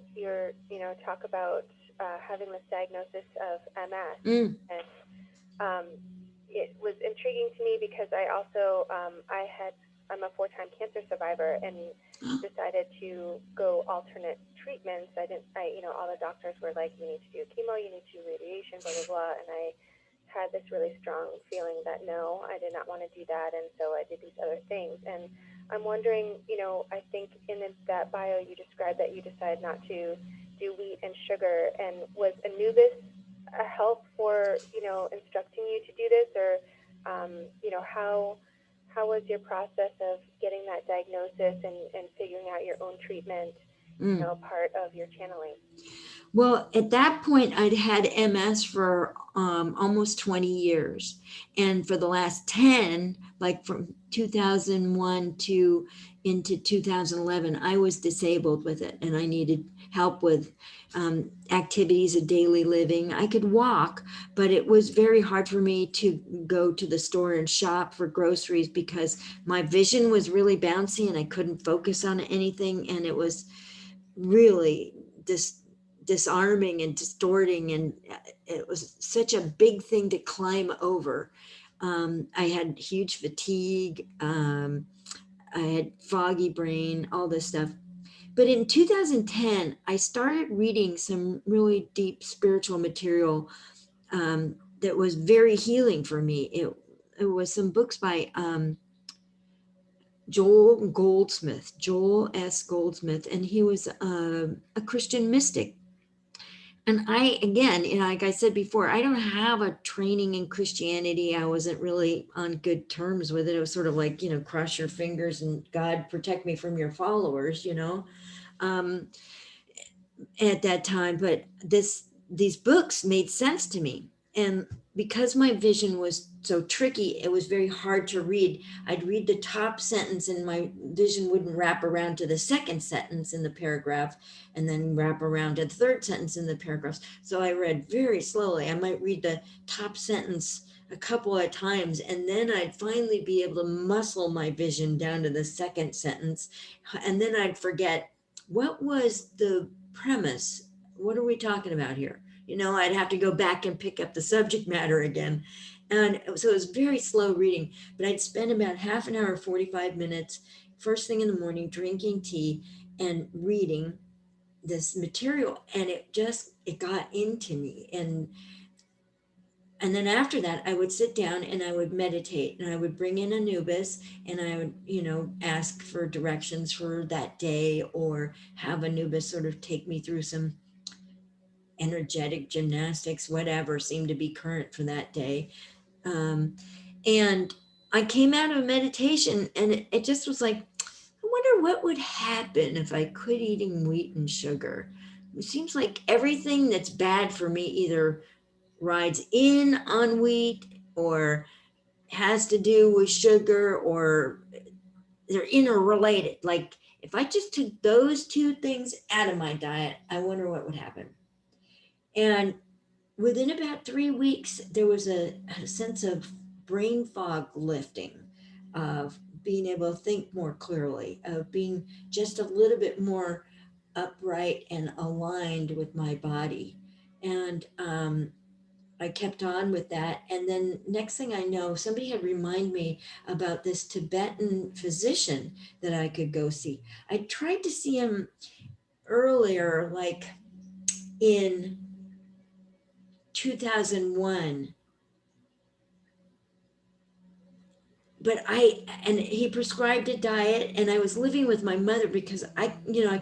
talk about having this diagnosis of MS, Mm. and um, it was intriguing to me because I'm a 4-time cancer survivor and decided to go alternate treatments. All the doctors were like, you need to do chemo, you need to do radiation, blah, blah, blah. And I had this really strong feeling that no, I did not want to do that. And so I did these other things. And I'm wondering, I think in that bio you described that you decided not to do wheat and sugar. And was Anubis a help for, instructing you to do this? Or, how was your process of getting that diagnosis and figuring out your own treatment, Mm. part of your channeling? Well, at that point, I'd had MS for almost 20 years. And for the last 10, like from 2001 to into 2011, I was disabled with it, and I needed help with activities of daily living. I could walk, but it was very hard for me to go to the store and shop for groceries because my vision was really bouncy and I couldn't focus on anything. And it was really disarming and distorting, and it was such a big thing to climb over. I had huge fatigue. I had foggy brain, all this stuff. But in 2010, I started reading some really deep spiritual material that was very healing for me. It was some books by Joel S. Goldsmith, and he was a Christian mystic. And again, like I said before, I don't have a training in Christianity. I wasn't really on good terms with it. It was sort of like, cross your fingers and God protect me from your followers, um, at that time. But these books made sense to me. And because my vision was so tricky, it was very hard to read. I'd read the top sentence and my vision wouldn't wrap around to the second sentence in the paragraph, and then wrap around to the third sentence in the paragraphs. So I read very slowly. I might read the top sentence a couple of times, and then I'd finally be able to muscle my vision down to the second sentence. And then I'd forget, what was the premise? What are we talking about here? I'd have to go back and pick up the subject matter again. And so it was very slow reading, but I'd spend about half an hour, 45 minutes, first thing in the morning, drinking tea and reading this material. And it got into me. And then after that, I would sit down and I would meditate, and I would bring in Anubis, and I would, ask for directions for that day, or have Anubis sort of take me through some energetic gymnastics, whatever seemed to be current for that day. And I came out of meditation, and it just was like, I wonder what would happen if I quit eating wheat and sugar. It seems like everything that's bad for me either rides in on wheat or has to do with sugar, or they're interrelated. Like, if I just took those two things out of my diet, I wonder what would happen. And within about 3 weeks, there was a sense of brain fog lifting, of being able to think more clearly, of being just a little bit more upright and aligned with my body. And I kept on with that. And then next thing I know, somebody had reminded me about this Tibetan physician that I could go see. I tried to see him earlier, like in 2001. But he prescribed a diet, and I was living with my mother because I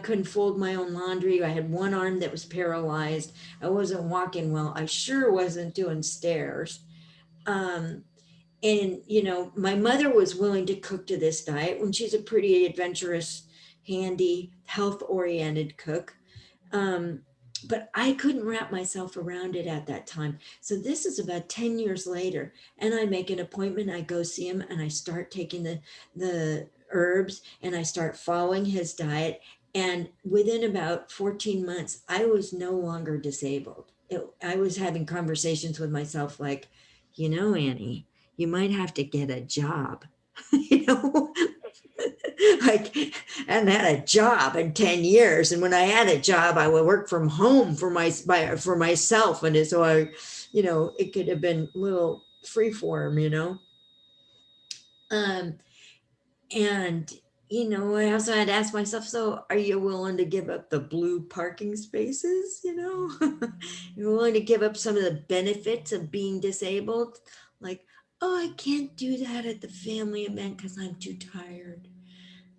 couldn't fold my own laundry. I had one arm that was paralyzed. I wasn't walking well. I sure wasn't doing stairs. Um, and my mother was willing to cook to this diet when she's a pretty adventurous, handy, health oriented cook. but I couldn't wrap myself around it at that time. So this is about 10 years later, and I make an appointment, I go see him, and I start taking the herbs, and I start following his diet. And within about 14 months, I was no longer disabled. I was having conversations with myself like, Annie, you might have to get a job. you know, like, I hadn't had a job in 10 years. And when I had a job, I would work from home for myself. And so it could have been a little free form. Um, and, I also had asked myself, so are you willing to give up the blue parking spaces? You're willing to give up some of the benefits of being disabled? Like, oh, I can't do that at the family event because I'm too tired.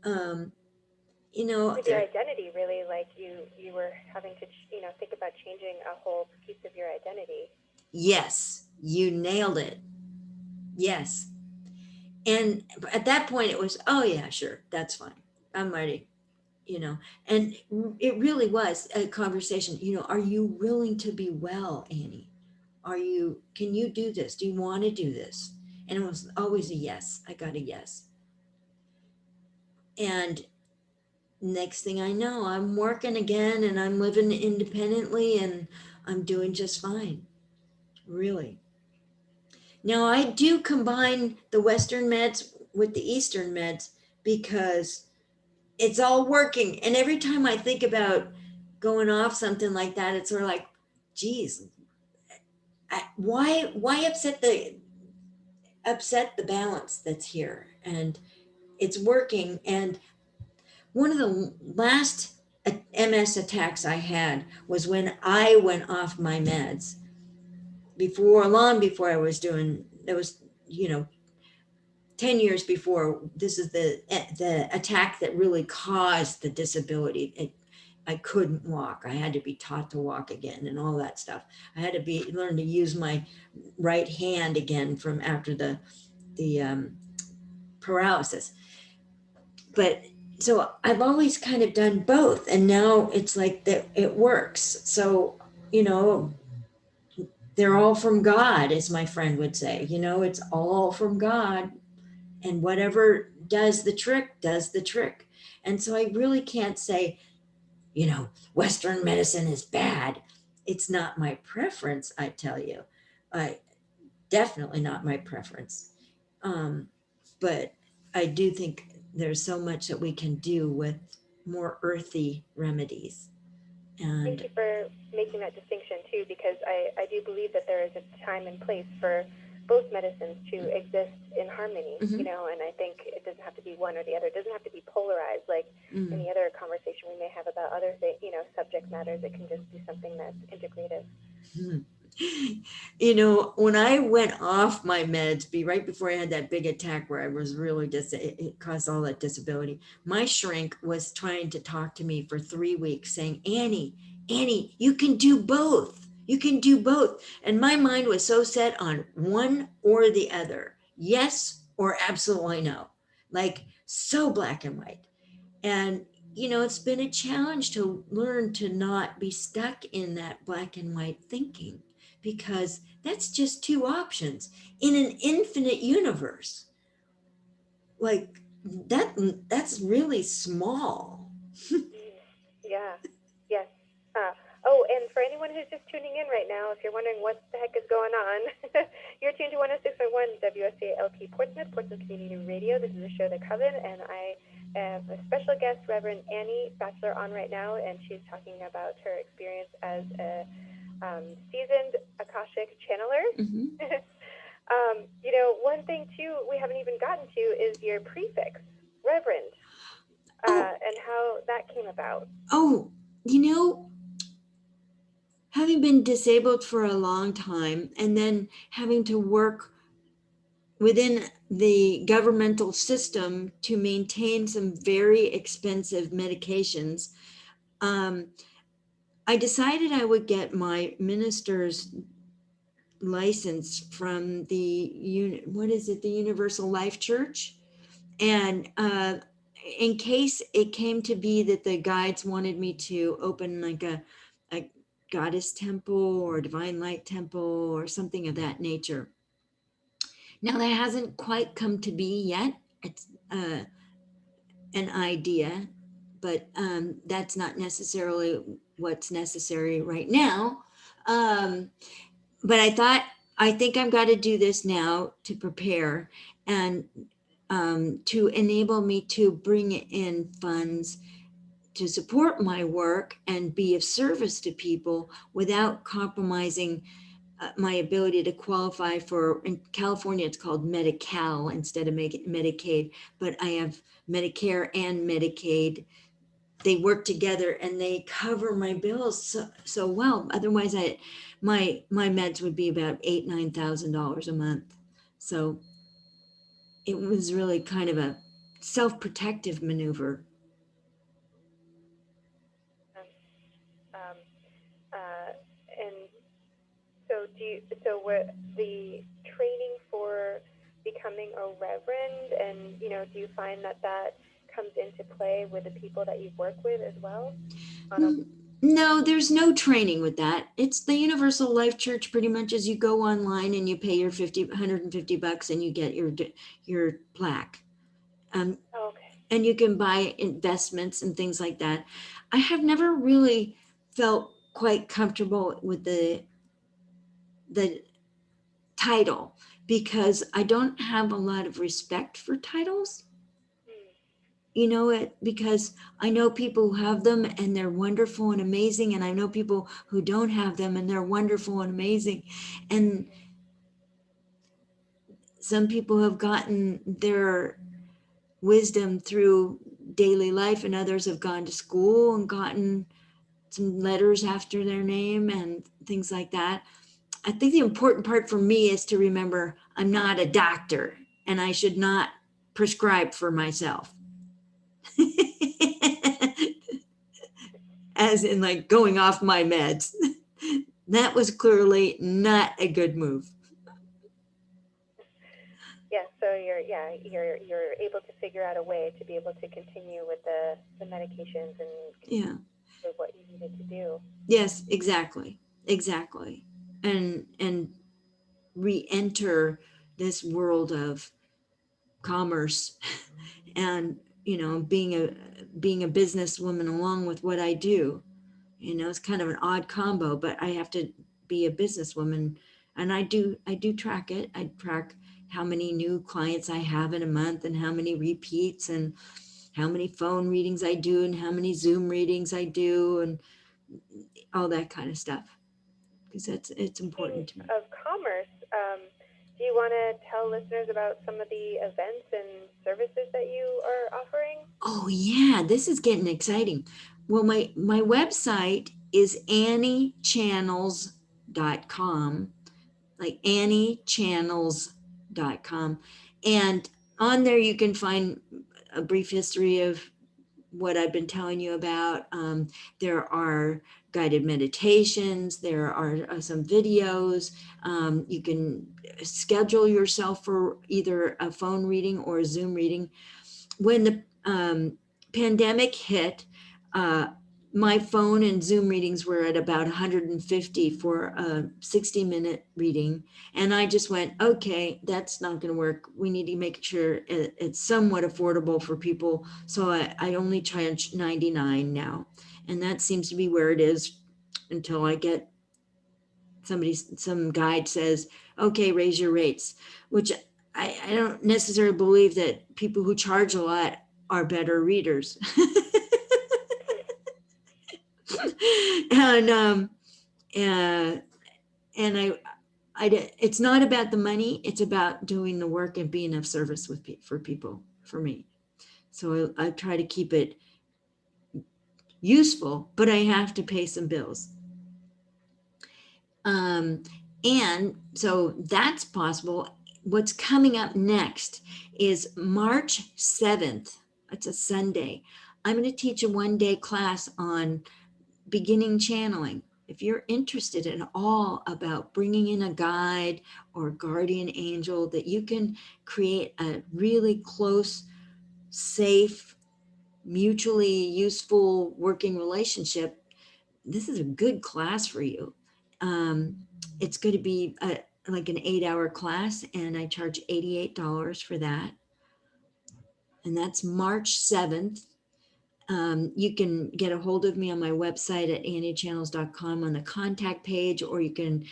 Um, With your there, identity, really, like you were having to, think about changing a whole piece of your identity. yes, you nailed it. Yes. And at that point, it was, oh, yeah, sure, that's fine. I'm ready, And it really was a conversation, are you willing to be well, Annie? Can you do this? Do you want to do this? And it was always a yes. I got a yes. And next thing I know, I'm working again and I'm living independently and I'm doing just fine. Really. Now, I do combine the Western meds with the Eastern meds because it's all working. And every time I think about going off something like that, it's sort of like, geez, why upset the balance that's here? And it's working. And one of the last MS attacks I had was when I went off my meds long before I was doing, that was, 10 years before. This is the attack that really caused the disability. I couldn't walk. I had to be taught to walk again and all that stuff. I had to learn to use my right hand again from after the paralysis. But so I've always kind of done both, and now it's like that it works. So, you know, they're all from God, as my friend would say. It's all from God, and whatever does the trick does the trick. And so I really can't say, Western medicine is bad. It's not my preference, I tell you. I definitely not my preference. Um, but I do think there's so much that we can do with more earthy remedies. Thank And you for making that distinction too, because I do believe that there is a time and place for both medicines to exist in harmony, Mhm. and I think it doesn't have to be one or the other. It doesn't have to be polarized like any other conversation we may have about other subject matters. It can just be something that's integrative. When I went off my meds, right before I had that big attack where I was really it caused all that disability, my shrink was trying to talk to me for 3 weeks saying, Annie, you can do both. You can do both. And my mind was so set on one or the other, yes or absolutely no, like so black and white. And, it's been a challenge to learn to not be stuck in that black and white thinking, because that's just two options in an infinite universe. Like that's really small. Yeah. Yes. Oh, and for anyone who's just tuning in right now, if you're wondering what the heck is going on, you're tuned to 106.1 WSCAFM Portsmouth Community Radio. This is a show, The Coven, and I have a special guest, Reverend Annie Batchelor, on right now, and she's talking about her experience as a seasoned Akashic channeler. Mhm. One thing, too, we haven't even gotten to is your prefix, Reverend, Oh, and how that came about. oh, having been disabled for a long time and then having to work within the governmental system to maintain some very expensive medications, um, I decided I would get my minister's license from what is it, the Universal Life Church. And in case it came to be that the guides wanted me to open like a Goddess Temple or Divine Light Temple or something of that nature. Now that hasn't quite come to be yet. It's an idea, but that's not necessarily what's necessary right now. But I think I've got to do this now to prepare and to enable me to bring in funds to support my work and be of service to people without compromising my ability to qualify for, in California, it's called Medi-Cal instead of Medicaid, but I have Medicare and Medicaid. They work together and they cover my bills so well. Otherwise, my meds would be about $8,000-9,000 a month. So it was really kind of a self-protective maneuver. Um, and so what the training for becoming a reverend, and do you find that comes into play with the people that you work with as well? No, there's no training with that. It's the Universal Life Church pretty much. As you go online and you pay your $150 and you get your plaque. Okay. And you can buy investments and things like that. I have never really felt quite comfortable with the title because I don't have a lot of respect for titles. Because I know people who have them and they're wonderful and amazing, and I know people who don't have them and they're wonderful and amazing. And some people have gotten their wisdom through daily life, and others have gone to school and gotten some letters after their name and things like that. I think the important part for me is to remember I'm not a doctor and I should not prescribe for myself. As in like going off my meds. That was clearly not a good move. Yeah, so you're able to figure out a way to be able to continue with the medications and what you needed to do. Yes, exactly. And re-enter this world of commerce and being a businesswoman along with what I do. It's kind of an odd combo, but I have to be a businesswoman, and I do track it. I track how many new clients I have in a month and how many repeats and how many phone readings I do and how many Zoom readings I do and all that kind of stuff, because it's important to me. Of commerce, do you want to tell listeners about some of the events and services that you are offering? Oh yeah, this is getting exciting. Well, my website is anniechannels.com, like anniechannels.com. And on there you can find a brief history of what I've been telling you about. There are guided meditations, there are some videos. You can schedule yourself for either a phone reading or a Zoom reading. When the pandemic hit, my phone and Zoom readings were at about 150 for a 60-minute reading. And I just went, okay, that's not going to work. We need to make sure it's somewhat affordable for people. So I only charge $99 now. And that seems to be where it is until I get some guide says, okay, raise your rates, which I don't necessarily believe that people who charge a lot are better readers. And it's not about the money. It's about doing the work and being of service for people, for me. So I try to keep it useful, but I have to pay some bills. And so that's possible. What's coming up next is March 7th. It's a Sunday. I'm going to teach a one-day class on beginning channeling. If you're interested at all about bringing in a guide or guardian angel, that you can create a really close, safe, mutually useful working relationship this is a good class for you. It's going to be like an 8-hour class, and I charge $88 for that. And that's March 7th. You can get a hold of me on my website at anniechannels.com on the contact page, or you can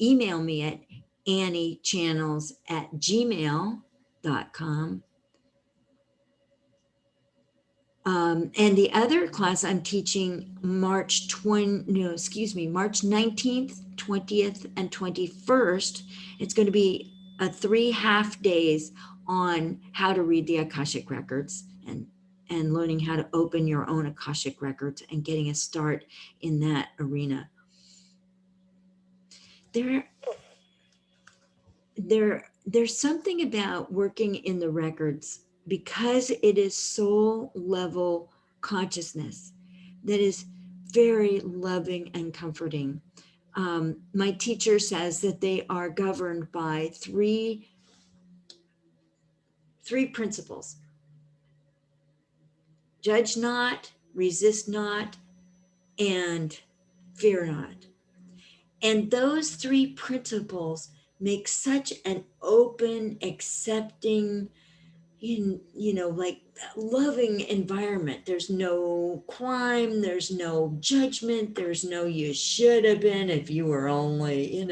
email me at anniechannels@gmail.com. And the other class I'm teaching March 19th, 20th, and 21st. It's going to be a 3 half days on how to read the Akashic Records and learning how to open your own Akashic Records and getting a start in that arena. There's something about working in the records, because it is soul level consciousness, that is very loving and comforting. My teacher says that they are governed by three principles: judge not, resist not, and fear not. And those three principles make such an open, accepting, like loving environment. There's no crime, there's no judgment, there's no you should have been if you were only,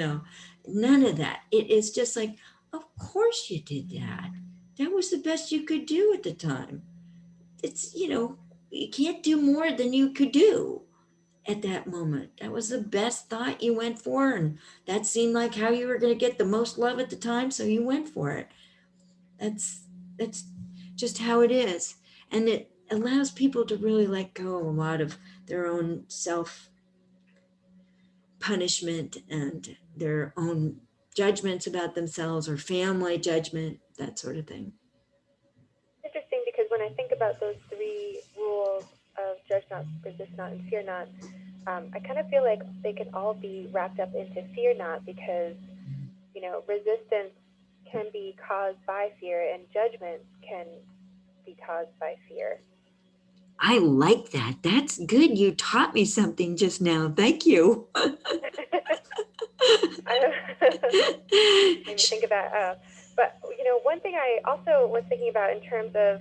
none of that. It is just like, of course you did that. That was the best you could do at the time. It's, you can't do more than you could do at that moment. That was the best thought you went for, and that seemed like how you were going to get the most love at the time, so you went for it. That's just how it is. And it allows people to really let go a lot of their own self punishment and their own judgments about themselves, or family judgment, that sort of thing. Interesting, because when I think about those three rules of judge not, resist not, and fear not, I kind of feel like they can all be wrapped up into fear not, because, resistance can be caused by fear, and judgment can be caused by fear. I like that. That's good. You taught me something just now. Thank you. Made me think about, but one thing I also was thinking about in terms of,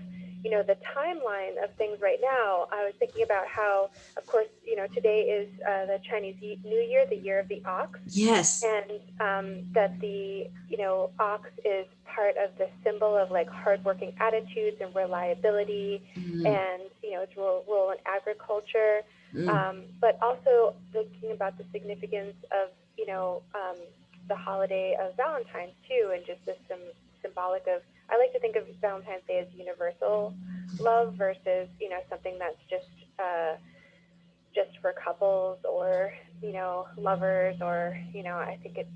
the timeline of things right now, I was thinking about how, of course, today is the Chinese New Year, the year of the ox. Yes. And that the, ox is part of the symbol of like hardworking attitudes and reliability, and, its role in agriculture. But also thinking about the significance of, the holiday of Valentine's too, and just this symbolic of, I like to think of Valentine's Day as universal love versus, something that's just for couples, or, lovers, or, I think if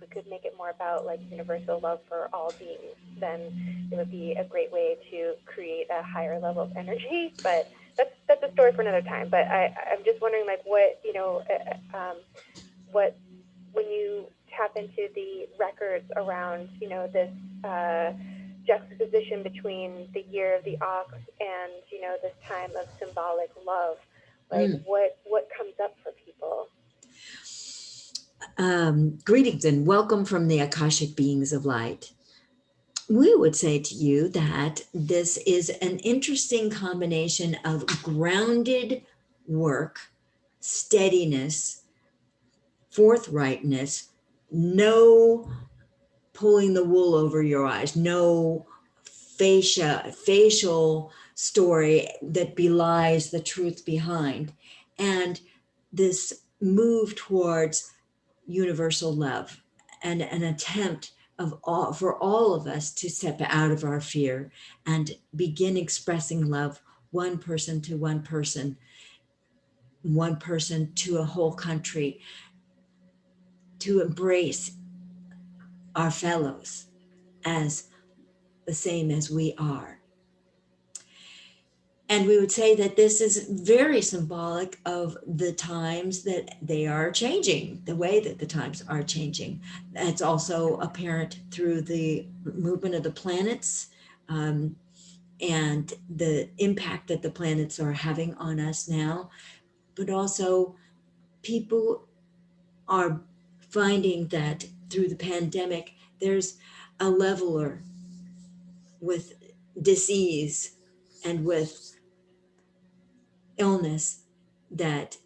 we could make it more about like universal love for all beings, then it would be a great way to create a higher level of energy. But that's a story for another time. But I'm just wondering, like, what, what, when you tap into the records around, this juxtaposition between the year of the ox and, this time of symbolic love, like what comes up for people? Greetings and welcome from the Akashic beings of light. We would say to you that this is an interesting combination of grounded work, steadiness, forthrightness, no pulling the wool over your eyes, no facial story that belies the truth behind, and this move towards universal love, and an attempt for all of us to step out of our fear and begin expressing love, one person to one person, one person to a whole country, to embrace our fellows as the same as we are. And we would say that this is very symbolic of the times that they are changing, the way that the times are changing. That's also apparent through the movement of the planets, and the impact that the planets are having on us now. but also people are finding that through the pandemic, there's a leveler with disease and with illness that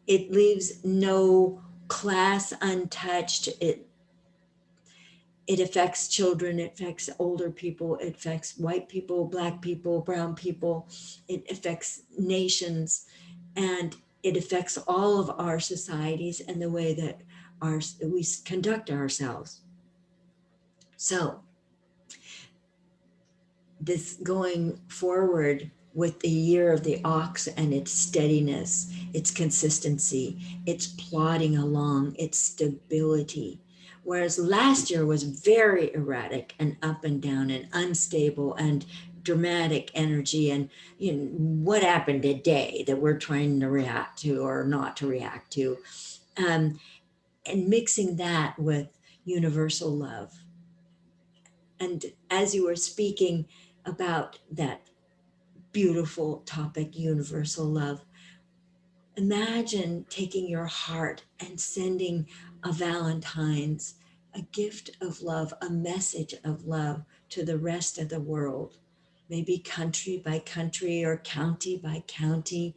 it leaves no class untouched. It affects children, it affects older people, it affects white people, black people, brown people, it affects nations, and it affects all of our societies and the way that we conduct ourselves. So this going forward with the year of the ox and its steadiness, its consistency, its plodding along, its stability. Whereas last year was very erratic and up and down and unstable and dramatic energy. And what happened today that we're trying to react to or not to react to. And mixing that with universal love. And as you were speaking about that beautiful topic, universal love, imagine taking your heart and sending a Valentine's, a gift of love, a message of love to the rest of the world, maybe country by country or county by county,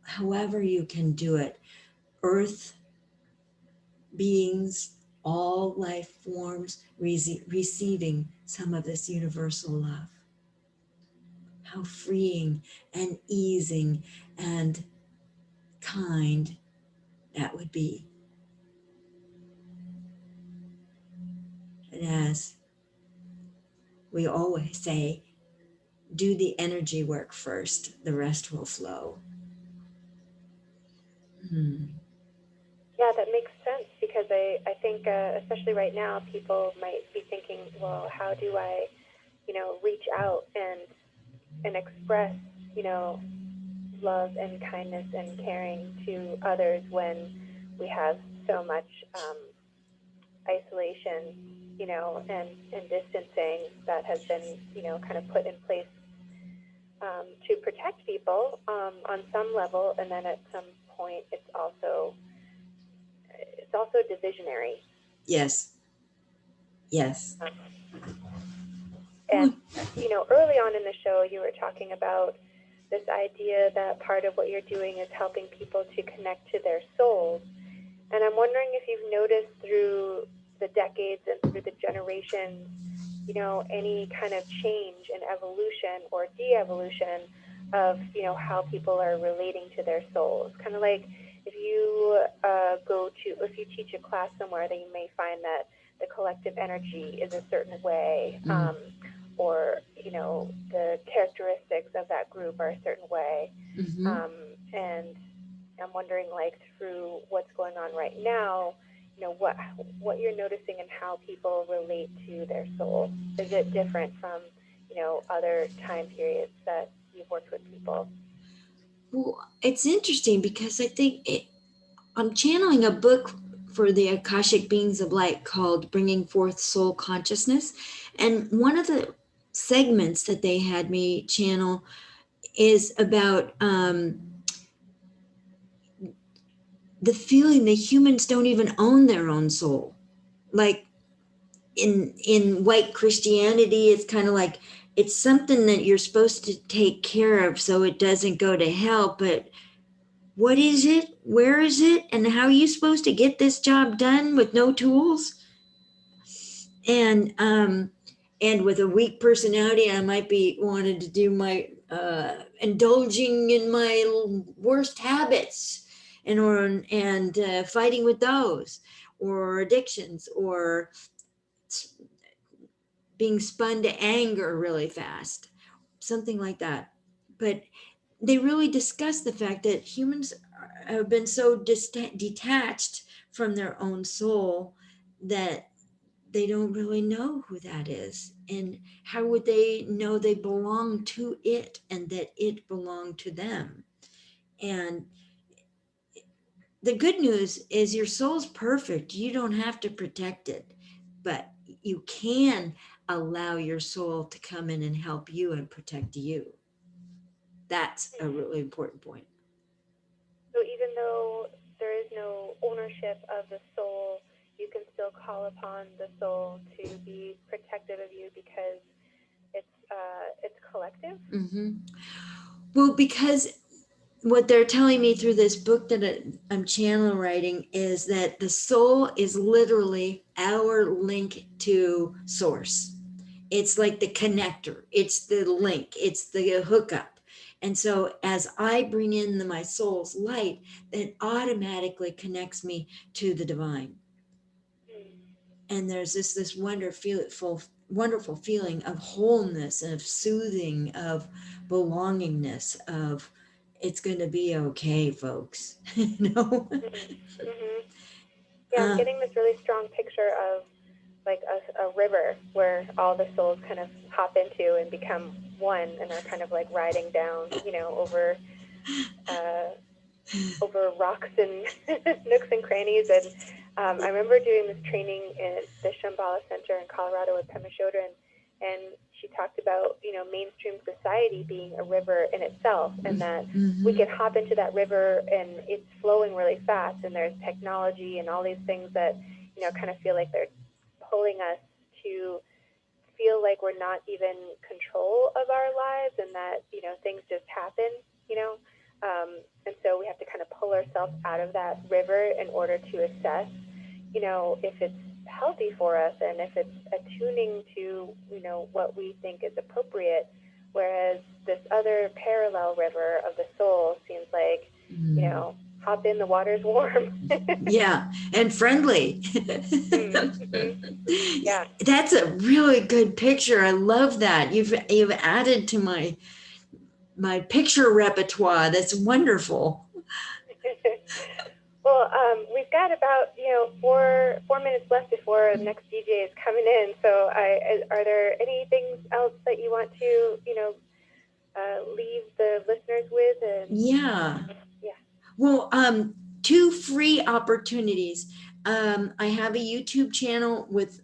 however you can do it. Earth beings, all life forms receiving some of this universal love. How freeing and easing and kind that would be. And as we always say, do the energy work first, the rest will flow. Yeah, that makes sense, because I think, especially right now, people might be thinking, well, how do I, reach out and express, love and kindness and caring to others when we have so much isolation, and distancing that has been, kind of put in place to protect people on some level, and then at some point it's also divisionary. Yes. Yes. And early on in the show, you were talking about this idea that part of what you're doing is helping people to connect to their souls. And I'm wondering if you've noticed through the decades and through the generations, any kind of change in evolution or de-evolution of, how people are relating to their souls. Kind of like if you if you teach a class somewhere, then you may find that the collective energy is a certain way, or, the characteristics of that group are a certain way. And I'm wondering, like, through what's going on right now, what you're noticing and how people relate to their soul. Is it different from, other time periods that you've worked with people? Well, it's interesting because I think I'm channeling a book for the Akashic Beings of Light called Bringing Forth Soul Consciousness. And one of the segments that they had me channel is about the feeling that humans don't even own their own soul. Like in white Christianity, it's kind of like it's something that you're supposed to take care of so it doesn't go to hell. But what is it? Where is it? And how are you supposed to get this job done with no tools? And with a weak personality, I might be wanted to do my indulging in my worst habits and fighting with those, or addictions, or being spun to anger really fast, something like that. But they really discuss the fact that humans have been so detached from their own soul that they don't really know who that is. And how would they know they belong to it and that it belonged to them? And the good news is your soul's perfect. You don't have to protect it, but you can allow your soul to come in and help you and protect you. That's a really important point. So even though there is no ownership of the soul, you can still call upon the soul to be protective of you because it's collective. Well, because what they're telling me through this book that I'm channel writing is that the soul is literally our link to source. It's like the connector, it's the link, it's the hookup. And so as I bring in my soul's light, it automatically connects me to the divine. And there's this wonderful feeling of wholeness, of soothing, of belongingness, of it's going to be okay, folks. Yeah, I'm getting this really strong picture of like a river where all the souls kind of hop into and become one, and are kind of like riding down, over rocks and nooks and crannies. And I remember doing this training in the Shambhala Center in Colorado with Pema Chodron, and she talked about, mainstream society being a river in itself, and that we can hop into that river and it's flowing really fast, and there's technology and all these things that, kind of feel like they're pulling us to feel like we're not even in control of our lives, and that, things just happen, and so we have to kind of pull ourselves out of that river in order to assess, if it's healthy for us and if it's attuning to, what we think is appropriate. Whereas this other parallel river of the soul seems like, hop in, the water's warm. Yeah, and friendly. Yeah. That's a really good picture. I love that. You've added to my picture repertoire. That's wonderful. Well, we've got about 4 minutes left before the next DJ is coming in. So, are there any things else that you want to leave the listeners with? Yeah. Well, 2 free opportunities. I have a YouTube channel with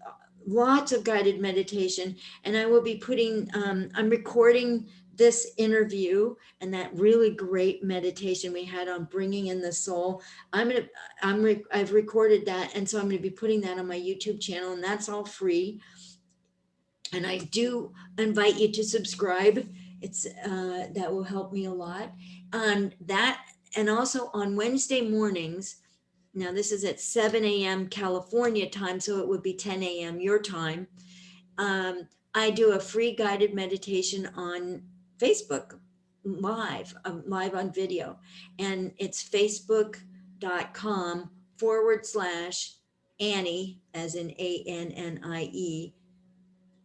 lots of guided meditation, and I will be putting. I'm recording this interview and that really great meditation we had on bringing in the soul. I've recorded that, and so I'm going to be putting that on my YouTube channel, and that's all free. And I do invite you to subscribe. It's that will help me a lot. On that, and also on Wednesday mornings. Now this is at 7 a.m. California time, so it would be 10 a.m. your time. I do a free guided meditation on Facebook live on video, and it's facebook.com/Annie, as in ANNIE,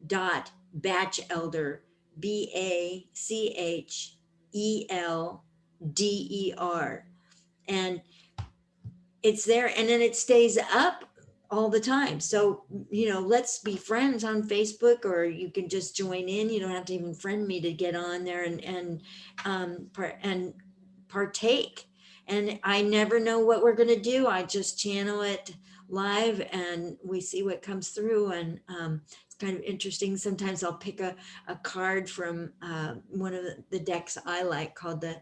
.Bachelder, BACHELDER. And it's there, and then it stays up all the time. So, let's be friends on Facebook, or you can just join in. You don't have to even friend me to get on there and partake. And I never know what we're going to do. I just channel it live and we see what comes through. And it's kind of interesting. Sometimes I'll pick a card from one of the decks I like, called the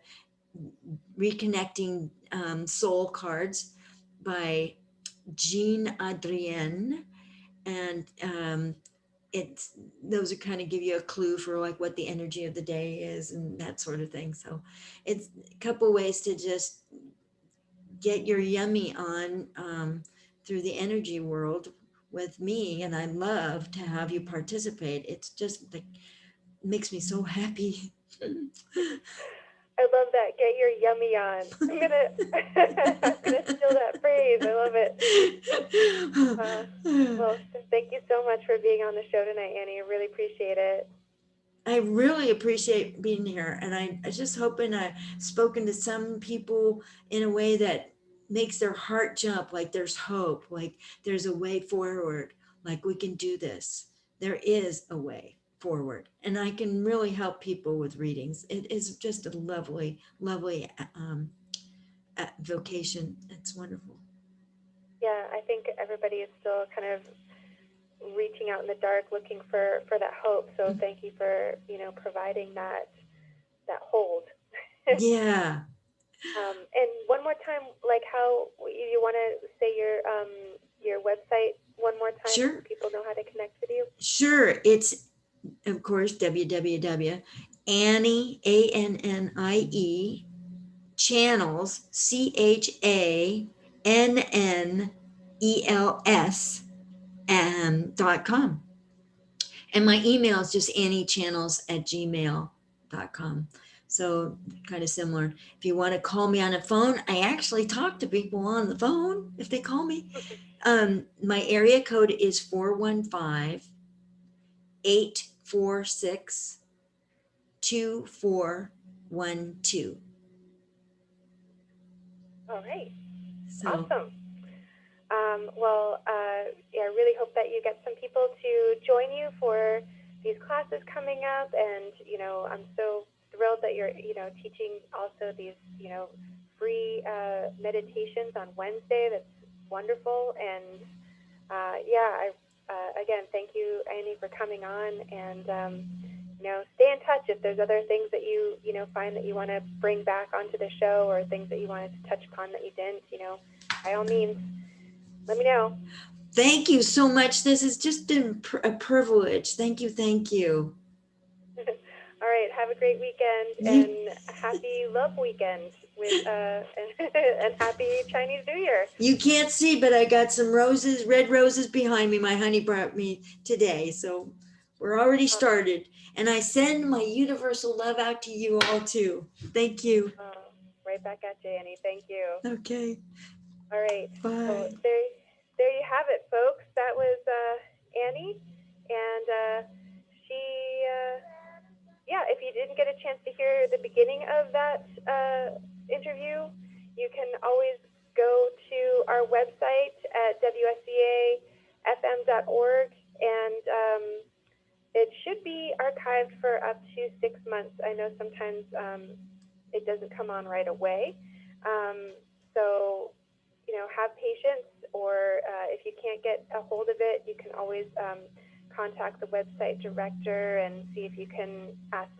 Reconnecting Soul Cards by Jean Adrienne. And those are kind of give you a clue for like what the energy of the day is and that sort of thing. So it's a couple ways to just get your yummy on through the energy world with me. And I love to have you participate. It's just like makes me so happy. I love that. Get your yummy on. I'm gonna steal that phrase. I love it. Well, thank you so much for being on the show tonight, Annie. I really appreciate it. I really appreciate being here, and I just hoping I've spoken to some people in a way that makes their heart jump, like there's hope, like there's a way forward, like we can do this. There is a way forward, and I can really help people with readings. It is just a lovely, lovely vocation. It's wonderful. Yeah, I think everybody is still kind of reaching out in the dark, looking for that hope. So thank you for providing that hold. Yeah. And one more time, like how you want to say your website one more time so Sure. people know how to connect with you? Sure. It's, of course, www. Annie, ANNIE, channels, CHANNELS, .com. And my email is just anniechannels@gmail.com. So kind of similar. If you want to call me on a phone, I actually talk to people on the phone if they call me. My area code is 415-846-2412. All right. So Awesome. Yeah, I really hope that you get some people to join you for these classes coming up. And, I'm so thrilled that you're, teaching also these, free meditations on Wednesday. That's wonderful. And, again, thank you, Annie, for coming on. And, stay in touch if there's other things that you, find that you want to bring back onto the show or things that you wanted to touch upon that you didn't, by all means, let me know. thank you so much. This has just been a privilege. Thank you. Thank you. All right, have a great weekend You, and happy love weekend with and happy Chinese New Year. you can't see, but I got some roses, red roses behind me. My honey brought me today. So we're already started. And I send my universal love out to you all too. Thank you. Right back at you, Annie. Thank you. Okay. All right, so Bye. there you have it, folks. That was Annie, and she. Yeah, if you didn't get a chance to hear the beginning of that interview, you can always go to our website at WSCAFM.org, and it should be archived for up to 6 months. I know sometimes it doesn't come on right away. So, have patience, or if you can't get a hold of it, you can always contact the website director and see if you can ask